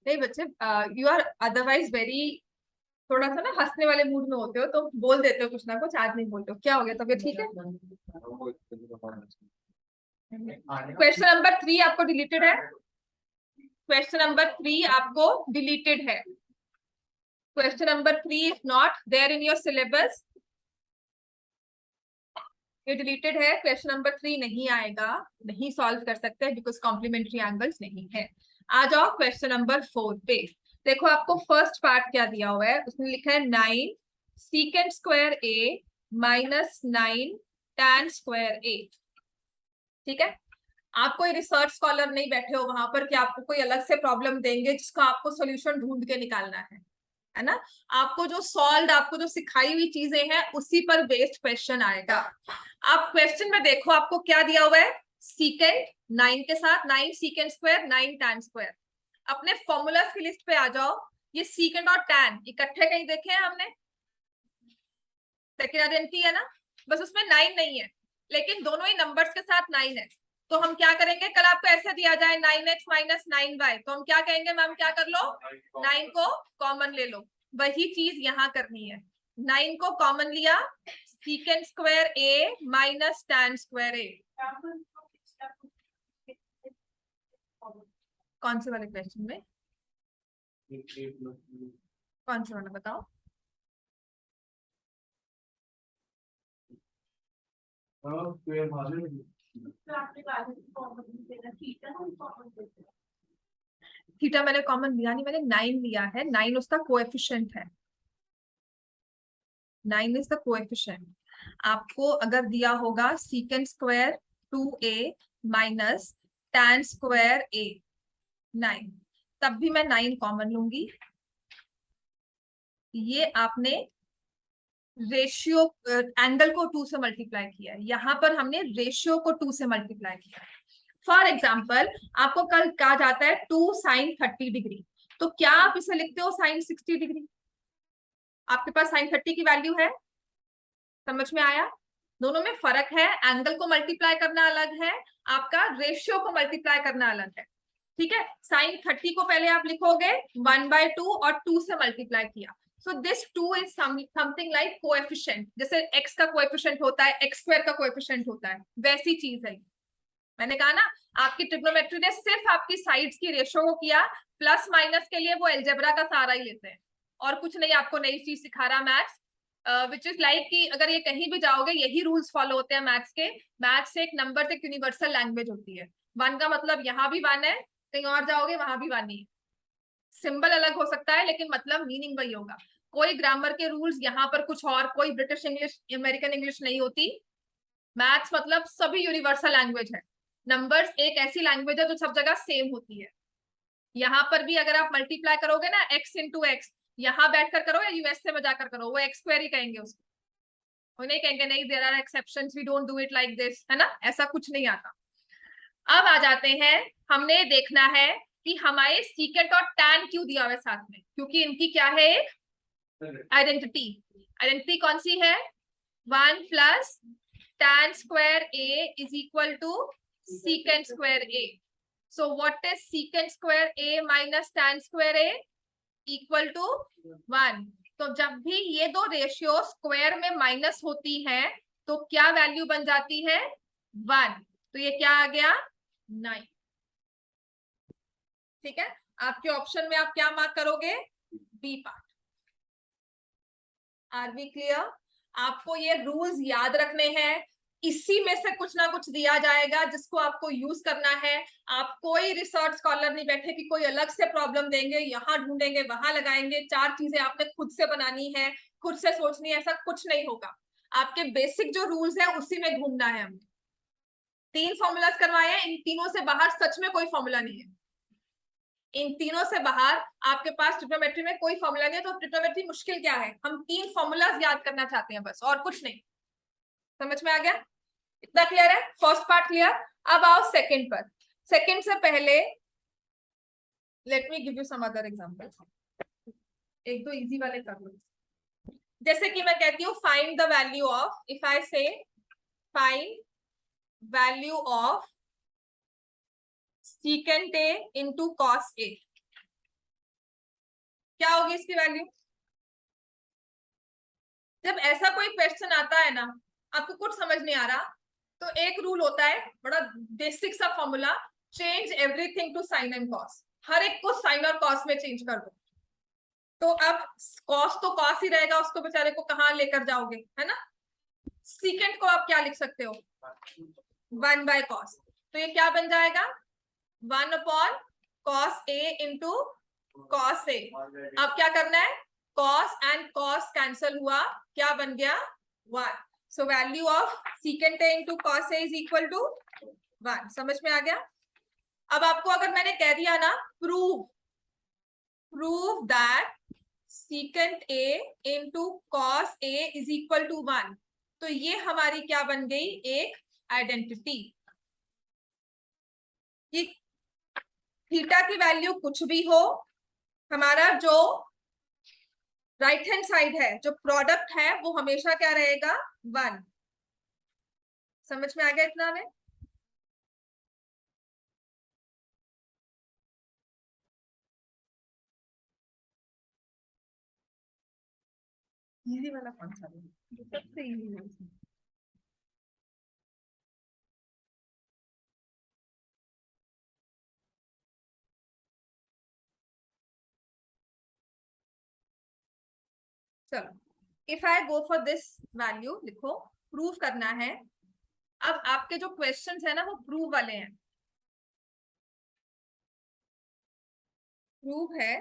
नहीं बच्चे, यू आर अदरवाइज वेरी, थोड़ा सा ना हंसने वाले मूड में होते हो तो बोल देते हो कुछ ना कुछ. आज नहीं बोलते हो. क्या हो गया? तबीयत ठीक है? क्वेश्चन नंबर 3 आपको डिलीटेड है. क्वेश्चन नंबर 3 आपको डिलीटेड है. Question number 3 is not there in your syllabus. ये डिलीटेड है. क्वेश्चन नंबर 3 नहीं आएगा, नहीं सॉल्व कर सकते बिकॉज कॉम्प्लीमेंट्री एंगल्स नहीं है. आ जाओ क्वेश्चन नंबर 4 पे. देखो आपको फर्स्ट पार्ट क्या दिया हुआ है. उसने लिखा है 9 secant square a minus 9 tan square a. ठीक है, आप कोई रिसर्च स्कॉलर नहीं बैठे हो वहां पर कि आपको कोई अलग से प्रॉब्लम देंगे जिसका आपको सॉल्यूशन ढूंढ के निकालना है ना. आपको जो सॉल्व, आपको जो सिखाई हुई चीजें हैं उसी पर बेस्ड क्वेश्चन आएगा. आप क्वेश्चन में देखो आपको क्या दिया हुआ है. सीकेंट 9 के साथ 9 सीकेंट स्क्वायर 9 tan स्क्वायर. अपने फॉर्मूलाज की लिस्ट पे आ जाओ. ये सीकेंट और tan इकट्ठे कहीं देखे हैं हमने? सेकेंड आइडेंटिटी है ना, बस उसमें 9 नहीं है लेकिन दोनों ही नंबर्स के साथ 9 है. तो हम क्या करेंगे? कल आपको ऐसे दिया जाए 9x माइनस 9y, तो हम क्या कहेंगे? मैम क्या कर लो? 9 को कॉमन ले लो. वही चीज यहाँ करनी है. 9 को कॉमन लिया, secant square a minus tan square a. कौन से वाले क्वेश्चन में? कौन से वाला बताओ? थीटा मैंने कॉमन लिया नहीं, मैंने 9 लिया है. 9 उसका कोएफिशिएंट है. 9 इज द कोएफिशिएंट. आपको अगर दिया होगा secant square 2a minus tan square a 9, तब भी मैं 9 कॉमन लूंगी. ये आपने रेशियो एंगल को 2 से मल्टीप्लाई किया है. यहाँ पर हमने रेशियो को 2 से मल्टीप्लाई किया है. फॉर एग्जाम्पल आपको कल कहा जाता है 2 sin 30 डिग्री, तो क्या आप इसे लिखते हो साइन 60 डिग्री? आपके पास साइन 30 की वैल्यू है, समझ में आया? दोनों में फर्क है, एंगल को मल्टीप्लाई करना अलग है, आपका रेशियो को मल्टीप्लाई करना अलग है। ठीक है, साइन 30 को पहले आप लिखोगे 1/2 और 2 से मल्टीप्लाई किया, so this 2 is something like coefficient, जैसे x का कोएफिशिएंट होता है, x स्क्वायर का कोएफिशिएंट होता है, वैसी चीज है। मैंने कहा ना, आपकी ट्रिग्नोमेट्री ने सिर्फ आपकी साइड्स की रेशियो को किया, प्लस माइनस के लिए वो एल्जेब्रा का सहारा ही लेते हैं, और कुछ नहीं आपको नई चीज सिखा रहा मैथ्स, विच इज लाइक कि अगर ये कहीं भी जाओगे यही रूल्स फॉलो होते हैं मैथ्स के। मैथ्स एक नंबर एक यूनिवर्सल लैंग्वेज होती है, 1 का मतलब यहाँ भी 1 है, कहीं और जाओगे वहां भी 1 ही है, सिंबल अलग हो सकता है लेकिन मतलब मीनिंग वही होगा। कोई ग्रामर के रूल्स यहाँ पर कुछ और, कोई ब्रिटिश इंग्लिश अमेरिकन इंग्लिश नहीं होती। मैथ्स मतलब सभी यूनिवर्सल लैंग्वेज है, नंबर्स एक ऐसी लैंग्वेज है जो सब जगह सेम होती है। यहाँ पर भी अगर आप मल्टीप्लाई करोगे ना x इंटू एक्स, यहाँ बैठकर करो या यूएसए में जाकर करो, वो एक्स स्क्वायर ही कहेंगे उसको, वो नहीं कहेंगे नहीं there are exceptions we don't do it like this, है ना, ऐसा कुछ नहीं आता। अब आ जाते हैं, हमने देखना है कि हमारे सीकेंट और टैन क्यों दिया हुआ है साथ में, क्योंकि इनकी क्या है, एक आइडेंटिटी। आइडेंटिटी कौन सी है, 1 plus tan square a is equal to secant square a. So what is secant square a minus tan square a? Equal to 1. तो जब भी ये दो रेशियो स्क्वायर में माइनस होती हैं तो क्या वैल्यू बन जाती है, 1। तो ये क्या आ गया, 9। ठीक है, आपके ऑप्शन में आप क्या मार्क करोगे, B part. Are we clear? आपको ये रूल्स याद रखने हैं, इसी में से कुछ ना कुछ दिया जाएगा जिसको आपको यूज करना है। आप कोई रिसर्च स्कॉलर नहीं बैठे कि कोई अलग से प्रॉब्लम देंगे, यहाँ ढूंढेंगे वहां लगाएंगे, 4 चीजें आपने खुद से बनानी है, खुद से सोचनी है, ऐसा कुछ नहीं होगा। आपके बेसिक जो रूल्स है उसी में घूमना है। हमने 3 फॉर्मूलाज करवाए हैं, इन तीनों से बाहर सच में कोई फॉर्मूला नहीं है, इन तीनों से बाहर आपके पास ट्रिग्नोमेट्री में कोई फॉर्मूला नहीं है। तो ट्रिग्नोमेट्री मुश्किल क्या है, हम 3 फॉर्मूलाज याद करना चाहते हैं बस, और कुछ नहीं। समझ में आ गया, इतना क्लियर है, फर्स्ट पार्ट क्लियर। अब आओ सेकंड पर। सेकंड से पहले let me give you some other example, एक दो इजी वाले कर लो। जैसे कि मैं कहती हूँ find the value of, if I say find value of secant a into cos a, क्या होगी इसकी वैल्यू? जब ऐसा कोई क्वेश्चन आता है ना, आपको कुछ समझ नहीं आ रहा, तो एक रूल होता है, बड़ा बेसिक सा formula, change everything to sine and cos. हर एक को साइन और कॉस में चेंज कर दो। तो अब कॉस तो कॉस ही रहेगा, उसको बेचारे को कहाँ लेकर जाओगे, है ना। सीकेंट को आप क्या लिख सकते हो, 1/cos, तो ये क्या बन जाएगा, 1/cos a into cos a। अब क्या करना है, cos एंड cos कैंसल हुआ, क्या बन गया, 1। So value of secant a into cos a is equal to 1। समझ में आ गया? अब आपको अगर मैंने कह दिया ना, prove that secant a into cos a is equal to 1, तो ये हमारी क्या बन गई, एक आइडेंटिटी। कि थीटा की वैल्यू कुछ भी हो, हमारा जो राइट हैंड साइड है, जो प्रोडक्ट है, वो हमेशा क्या रहेगा, 1। समझ में आ गया इतना में? इजी वाला कौन सा है, सबसे इजी है उसमें। चलो, if I go for this value, लिखो प्रूव करना है। अब आपके जो क्वेश्चंस है ना, वो प्रूव वाले हैं। प्रूव है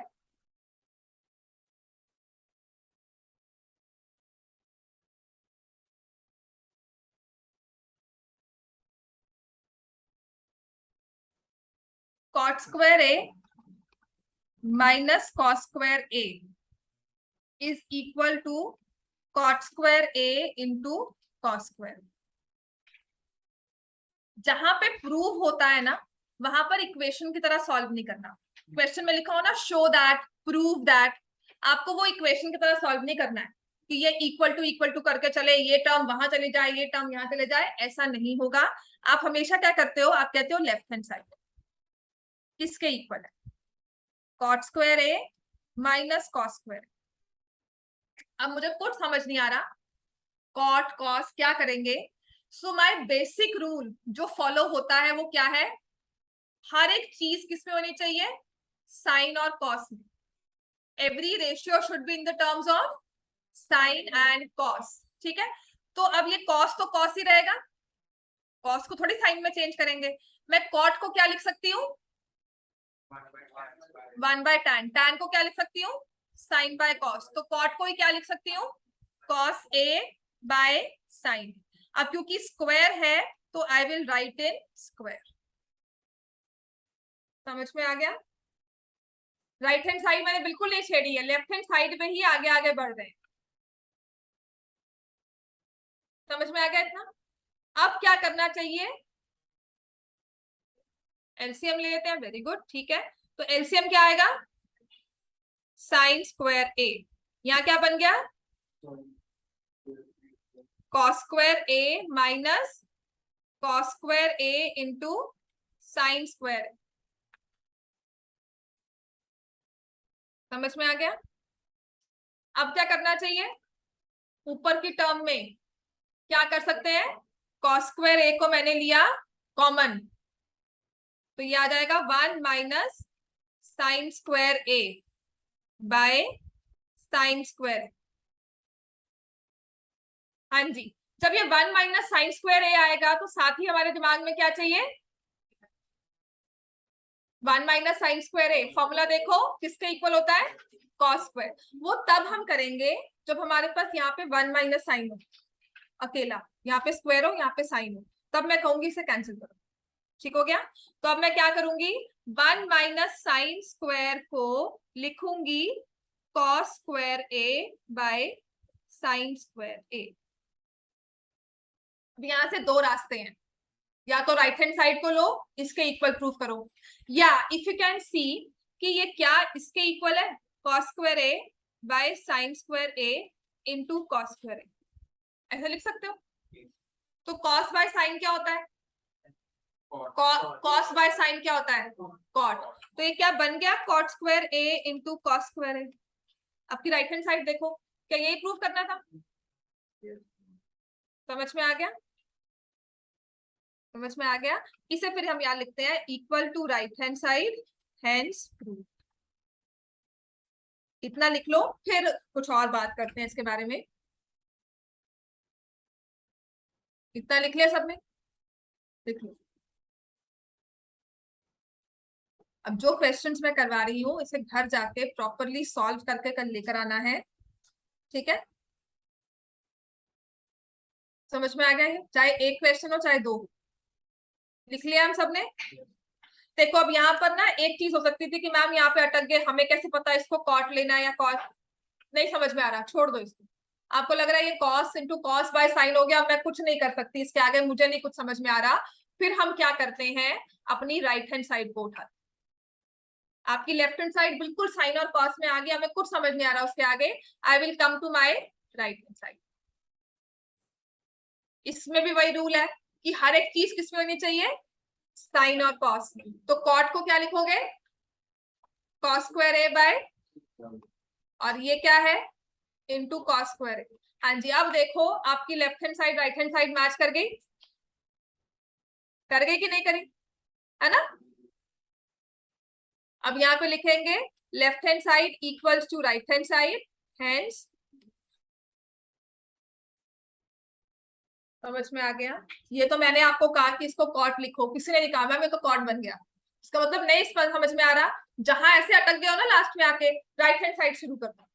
cot square a minus cos square a is equal to cot square a into cos square। जहां पे प्रूव होता है ना, वहां पर इक्वेशन की तरह सॉल्व नहीं करना, क्वेश्चन में लिखा हो ना शो दैट, प्रूव दैट, आपको वो इक्वेशन की तरह सॉल्व नहीं करना है कि ये इक्वल टू करके चले, ये टर्म वहां चले जाए, ये टर्म यहाँ चले जाए, ऐसा नहीं होगा। आप हमेशा क्या करते हो, आप कहते हो लेफ्ट हैंड साइड किसके इक्वल है, cot square A minus cos square. अब मुझे कुछ समझ नहीं आ रहा, कॉट कॉस क्या करेंगे। सो माय बेसिक रूल जो फॉलो होता है वो क्या है, हर एक चीज किस में होनी चाहिए, साइन और कॉस में। Every ratio should be in the terms of sine and cos, ठीक है। तो अब ये कॉस तो कॉस ही रहेगा, कॉस को थोड़ी साइन में चेंज करेंगे। मैं कॉट को क्या लिख सकती हूँ, 1/tan, tan को क्या लिख सकती हूँ, साइन बाय कॉस, तो कॉट को ही क्या लिख सकती हूँ, कॉस ए बाय साइन। अब क्योंकि स्क्वायर है तो I will write in square. समझ में आ गया। राइट हैंड साइड मैंने बिल्कुल नहीं छेड़ी है, लेफ्ट हैंड साइड में ही आगे आगे बढ़ रहे हैं। समझ में आ गया इतना। अब क्या करना चाहिए, एलसीएम ले लेते हैं, वेरी गुड, ठीक है। तो एलसीएम क्या आएगा, साइन स्क्वायर ए, यहाँ क्या बन गया, cos square A minus cos square A into sine square. समझ में आ गया। अब क्या करना चाहिए, ऊपर की टर्म में क्या कर सकते हैं, कॉस स्क्वायर ए को मैंने लिया कॉमन, तो ये आ जाएगा 1 minus sine square A by sine square. हाँ जी, जब ये 1 माइनस साइन स्क्वायर ए आएगा तो साथ ही हमारे दिमाग में क्या चाहिए, 1 माइनस साइन स्क्वायर ए, फॉर्मूला देखो किसके इक्वल होता है, कॉस स्क्वायर। वो तब हम करेंगे जब हमारे पास यहाँ पे 1 माइनस साइन हो, अकेला, यहाँ पे स्क्वायर हो, यहाँ पे साइन हो, तब मैं कहूंगी इसे कैंसिल करो। ठीक हो गया। तो अब मैं क्या करूंगी, 1 माइनस साइन स्क्वायर को लिखूंगी cos square A by sine square A. अब यहां से दो रास्ते हैं, या तो राइट हैंड साइड को लो, इसके इक्वल प्रूफ करो, या इफ यू कैन सी कि ये क्या इसके इक्वल है, cos square A by sine square A into cos square A, ऐसे लिख सकते हो। तो कॉस बाय साइन क्या होता है, कॉस बाय साइन क्या होता है, कॉट। तो ये क्या बन गया, cot square A into cos square ए। आपकी राइट हैंड साइड देखो, क्या यही प्रूफ करना था। समझ में आ गया, समझ में आ गया। इसे फिर हम यहाँ लिखते हैं equal to right hand side, hence proof. इतना लिख लो, फिर कुछ और बात करते हैं इसके बारे में। इतना लिख लिया सबने, लिख लो। अब जो क्वेश्चंस मैं करवा रही हूँ इसे घर जाके प्रॉपरली सॉल्व करके कल लेकर आना है, ठीक है। समझ में आ गया है, चाहे एक क्वेश्चन हो चाहे दो। लिख लिया हम सबने। देखो अब यहाँ पर ना एक चीज हो सकती थी कि मैम यहाँ पे अटक गए, हमें कैसे पता इसको कॉट लेना है या कॉस, नहीं समझ में आ रहा, छोड़ दो इसको। आपको लग रहा है ये cos into cos by sign हो गया, मैं कुछ नहीं कर सकती इसके आगे, मुझे नहीं कुछ समझ में आ रहा। फिर हम क्या करते हैं, अपनी राइट हैंड साइड को उठाते, आपकी लेफ्ट हैंड साइड बिल्कुल साइन और कॉस में आ गया, हमें कुछ समझ नहीं आ रहा उसके आगे, I will come to my right hand side. इसमें भी वही रूल है कि हर एक चीज किसमें होनी चाहिए, साइन और कॉस में। तो कॉट को क्या लिखोगे, कॉस स्क्वायर ए बाय, और ये क्या है, इनटू कॉस स्क्वायर ए। हाँ जी, अब देखो आपकी left hand side right hand side match कर गई, कर गई कि नहीं करी, है ना। अब यहाँ पे लिखेंगे left hand side equals to right hand side, hence. समझ में आ गया। ये तो मैंने आपको कहा कि इसको कॉट लिखो, किसी ने नहीं कहा मैम ये तो कॉट बन गया, इसका मतलब नहीं समझ में आ रहा, जहां ऐसे अटक गया हो ना लास्ट में आके, राइट हैंड साइड शुरू कर दो।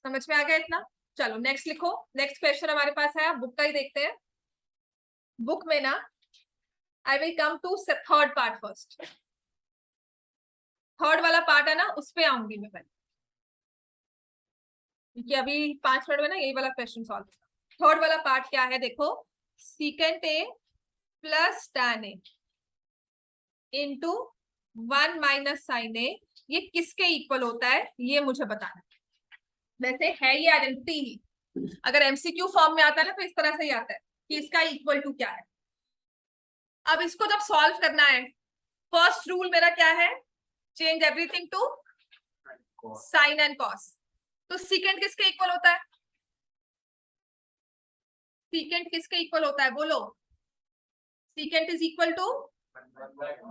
समझ में आ गया इतना। चलो नेक्स्ट लिखो, नेक्स्ट क्वेश्चन हमारे पास है, बुक का ही देखते हैं। बुक में ना I will come to third part first, third वाला पार्ट है ना उस पे आऊंगी मैं पहले, क्योंकि अभी 5 मिनट में ना यही वाला क्वेश्चन सॉल्व। थर्ड वाला पार्ट क्या है, देखो secant A plus tan A into 1 minus sine A, ये किसके इक्वल होता है ये मुझे बताना। वैसे है ये आइडेंटिटी ही, अगर एमसीक्यू फॉर्म में आता है ना तो इस तरह से ही आता है कि इसका इक्वल टू क्या है। अब इसको जब सॉल्व करना है, फर्स्ट रूल मेरा क्या है, change everything to sine and cos. तो सीकेंट किसके इक्वल होता है, सीकेंट किसके इक्वल होता है बोलो, secant is equal to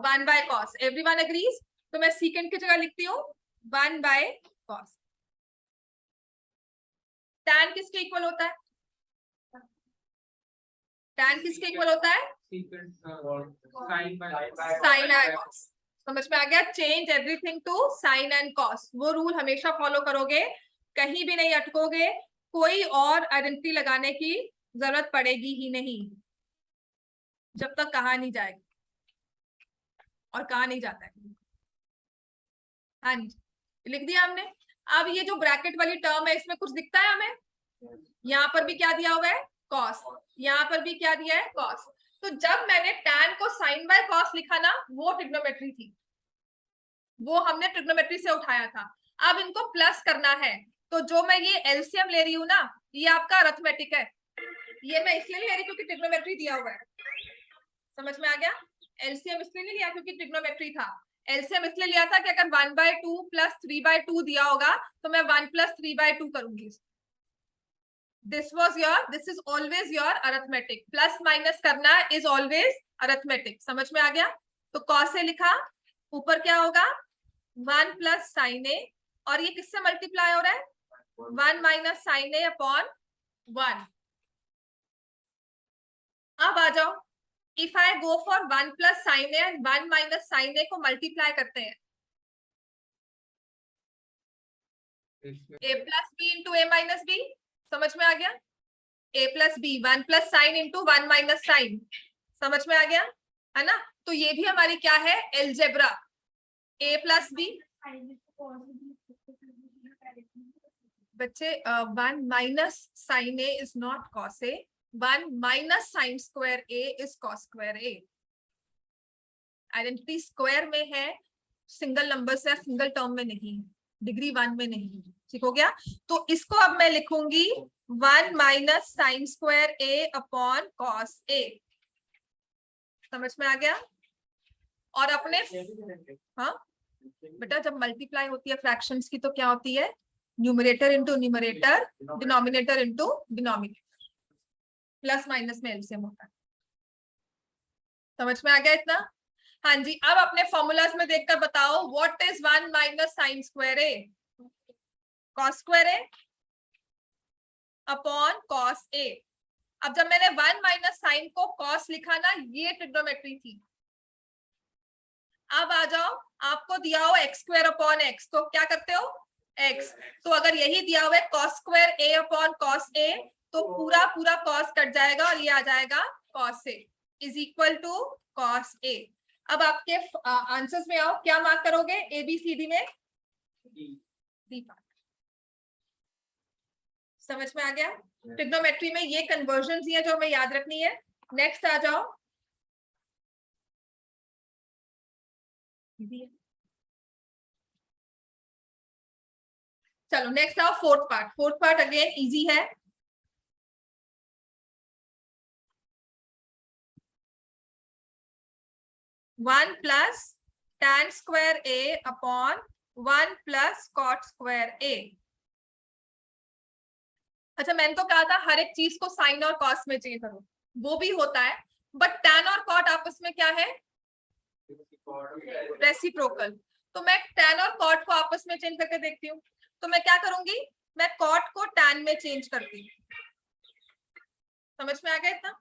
1 by cos, everyone agrees. तो मैं सीकेंट की जगह लिखती हूँ 1 बाय कॉस। टैन किसके इक्वल होता है, टैन किसके इक्वल होता है, साइन एंड कॉस। समझ में आ गया, change everything to sine and cos, वो रूल हमेशा फॉलो करोगे, कहीं भी नहीं अटकोगे, कोई और आइडेंटिटी लगाने की जरूरत पड़ेगी ही नहीं जब तक कहा नहीं जाएगा, और कहा नहीं जाता है। हाँ जी लिख दिया हमने। अब ये जो ब्रैकेट वाली टर्म है इसमें कुछ दिखता है हमें, यहाँ पर भी क्या दिया हुआ है कॉस, यहाँ पर भी क्या दिया है कॉस। तो जब मैंने tan को साइन बाय कॉस लिखा ना, वो ट्रिग्नोमेट्री थी, वो हमने ट्रिग्नोमेट्री से उठाया था। अब इनको प्लस करना है, तो जो मैं ये एलसीएम ले रही हूँ ना, ये आपका अरिथमेटिक है, ये मैं इसलिए नहीं ले रही क्योंकि ट्रिग्नोमेट्री दिया हुआ है। समझ में आ गया, एलसीएम इसलिए नहीं लिया क्योंकि ट्रिग्नोमेट्री था, एलसीएम इसलिए लिया था कि अगर 1/2 प्लस 3/2 दिया होगा तो मैं 1 प्लस 3/2 करूंगी। This is always your arithmetic, plus minus करना इज ऑलवेज अरिथमेटिक। समझ में आ गया, तो कॉस से लिखा, ऊपर क्या होगा 1 प्लस साइन ए, और ये किससे मल्टीप्लाई हो रहा है 1 माइनस साइन ए अपॉन 1। अब आ जाओ, if I go for 1 plus sine A and 1 minus sine A को मल्टीप्लाई करते हैं, a plus B into A minus B. समझ में आ गया, a plus B 1 plus sine into 1 minus sine. समझ में आ गया है ना, तो ये भी हमारी क्या है एलजेब्रा, a प्लस बी। बच्चे 1 minus sine A is not cos A, 1 minus sine square A is cos square A. Identity square में है, सिंगल नंबर से, सिंगल टर्म में नहीं, डिग्री 1 में नहीं। ठीक हो गया, तो इसको अब मैं लिखूंगी 1 minus sine square A upon cos A. समझ में आ गया, और अपने हाँ बेटा जब मल्टीप्लाई होती है फ्रैक्शंस की तो क्या होती है, numerator into numerator, denominator into denominator, plus minus में एलसीएम होता है। समझ में आ गया इतना। हाँ जी, अब अपने फॉर्मूलाज में देखकर बताओ, what is 1 minus sine square A, cos square A upon cos A. अब जब मैंने 1 माइनस साइन को कॉस लिखा ना, ये ट्रिग्नोमेट्री थी। अब आ जाओ, आपको दिया हो एक्स स्क्वायर अपॉन एक्स, तो क्या करते हो एक्स, तो अगर यही दिया हुआ है cos square A upon cos ए, तो पूरा पूरा कॉस कट जाएगा और ये आ जाएगा cos A is equal to cos A. अब आपके आंसर्स में आओ, क्या मार्क करोगे ए बी सी डी में, डी पार्ट। समझ में आ गया, ट्रिग्नोमेट्री में ये कन्वर्जन है जो हमें याद रखनी है। नेक्स्ट आ जाओ, चलो नेक्स्ट आओ fourth part. Fourth part again easy है, one plus tan square A upon 1 plus cot square ए। अच्छा मैंने तो कहा था हर एक चीज को साइन और कॉस में चेंज करो, वो भी होता है, बट tan और कॉट आपस में क्या है रेसिप्रोकल। तो मैं tan और कॉट को आपस में चेंज करके देखती हूँ, तो मैं क्या करूंगी, मैं कॉट को tan में चेंज करती हूँ। समझ में आ गया इतना।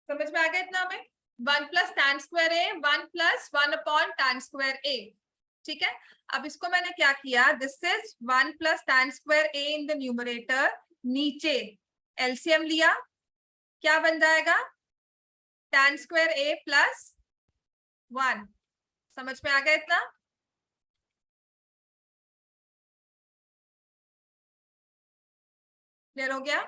समझ में आ गया इतना हमें, 1 प्लस tan स्क्वायर ए 1 प्लस 1 अपॉन tan स्क्वायर ए। ठीक है, अब इसको मैंने क्या किया, this is 1 plus tan square A in the numerator, नीचे एलसीएम लिया, क्या बन जाएगा tan स्क्वायर a प्लस 1। समझ में आ गया इतना? क्लियर हो गया?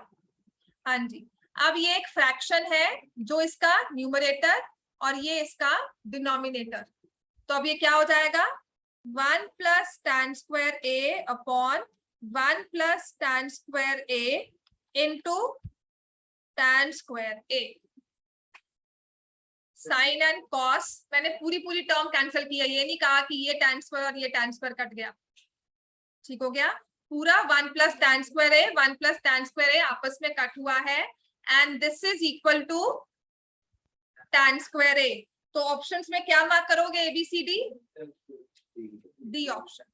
हाँ जी। अब ये एक फ्रैक्शन है जो इसका न्यूमरेटर और ये इसका डिनोमिनेटर, तो अब ये क्या हो जाएगा 1 plus tan square a upon 1 plus tan square a into tan square a। Sine and cos मैंने पूरी टर्म कैंसिल की है, ये नहीं कहा कि ये tan स्क्वायर और ये tan स्क्वायर कट गया। ठीक हो गया? पूरा 1 plus tan square a 1 plus tan square a आपस में कट हुआ है and this is equal to tan square a। तो ऑप्शंस में क्या मार्क करोगे ABCD? D option.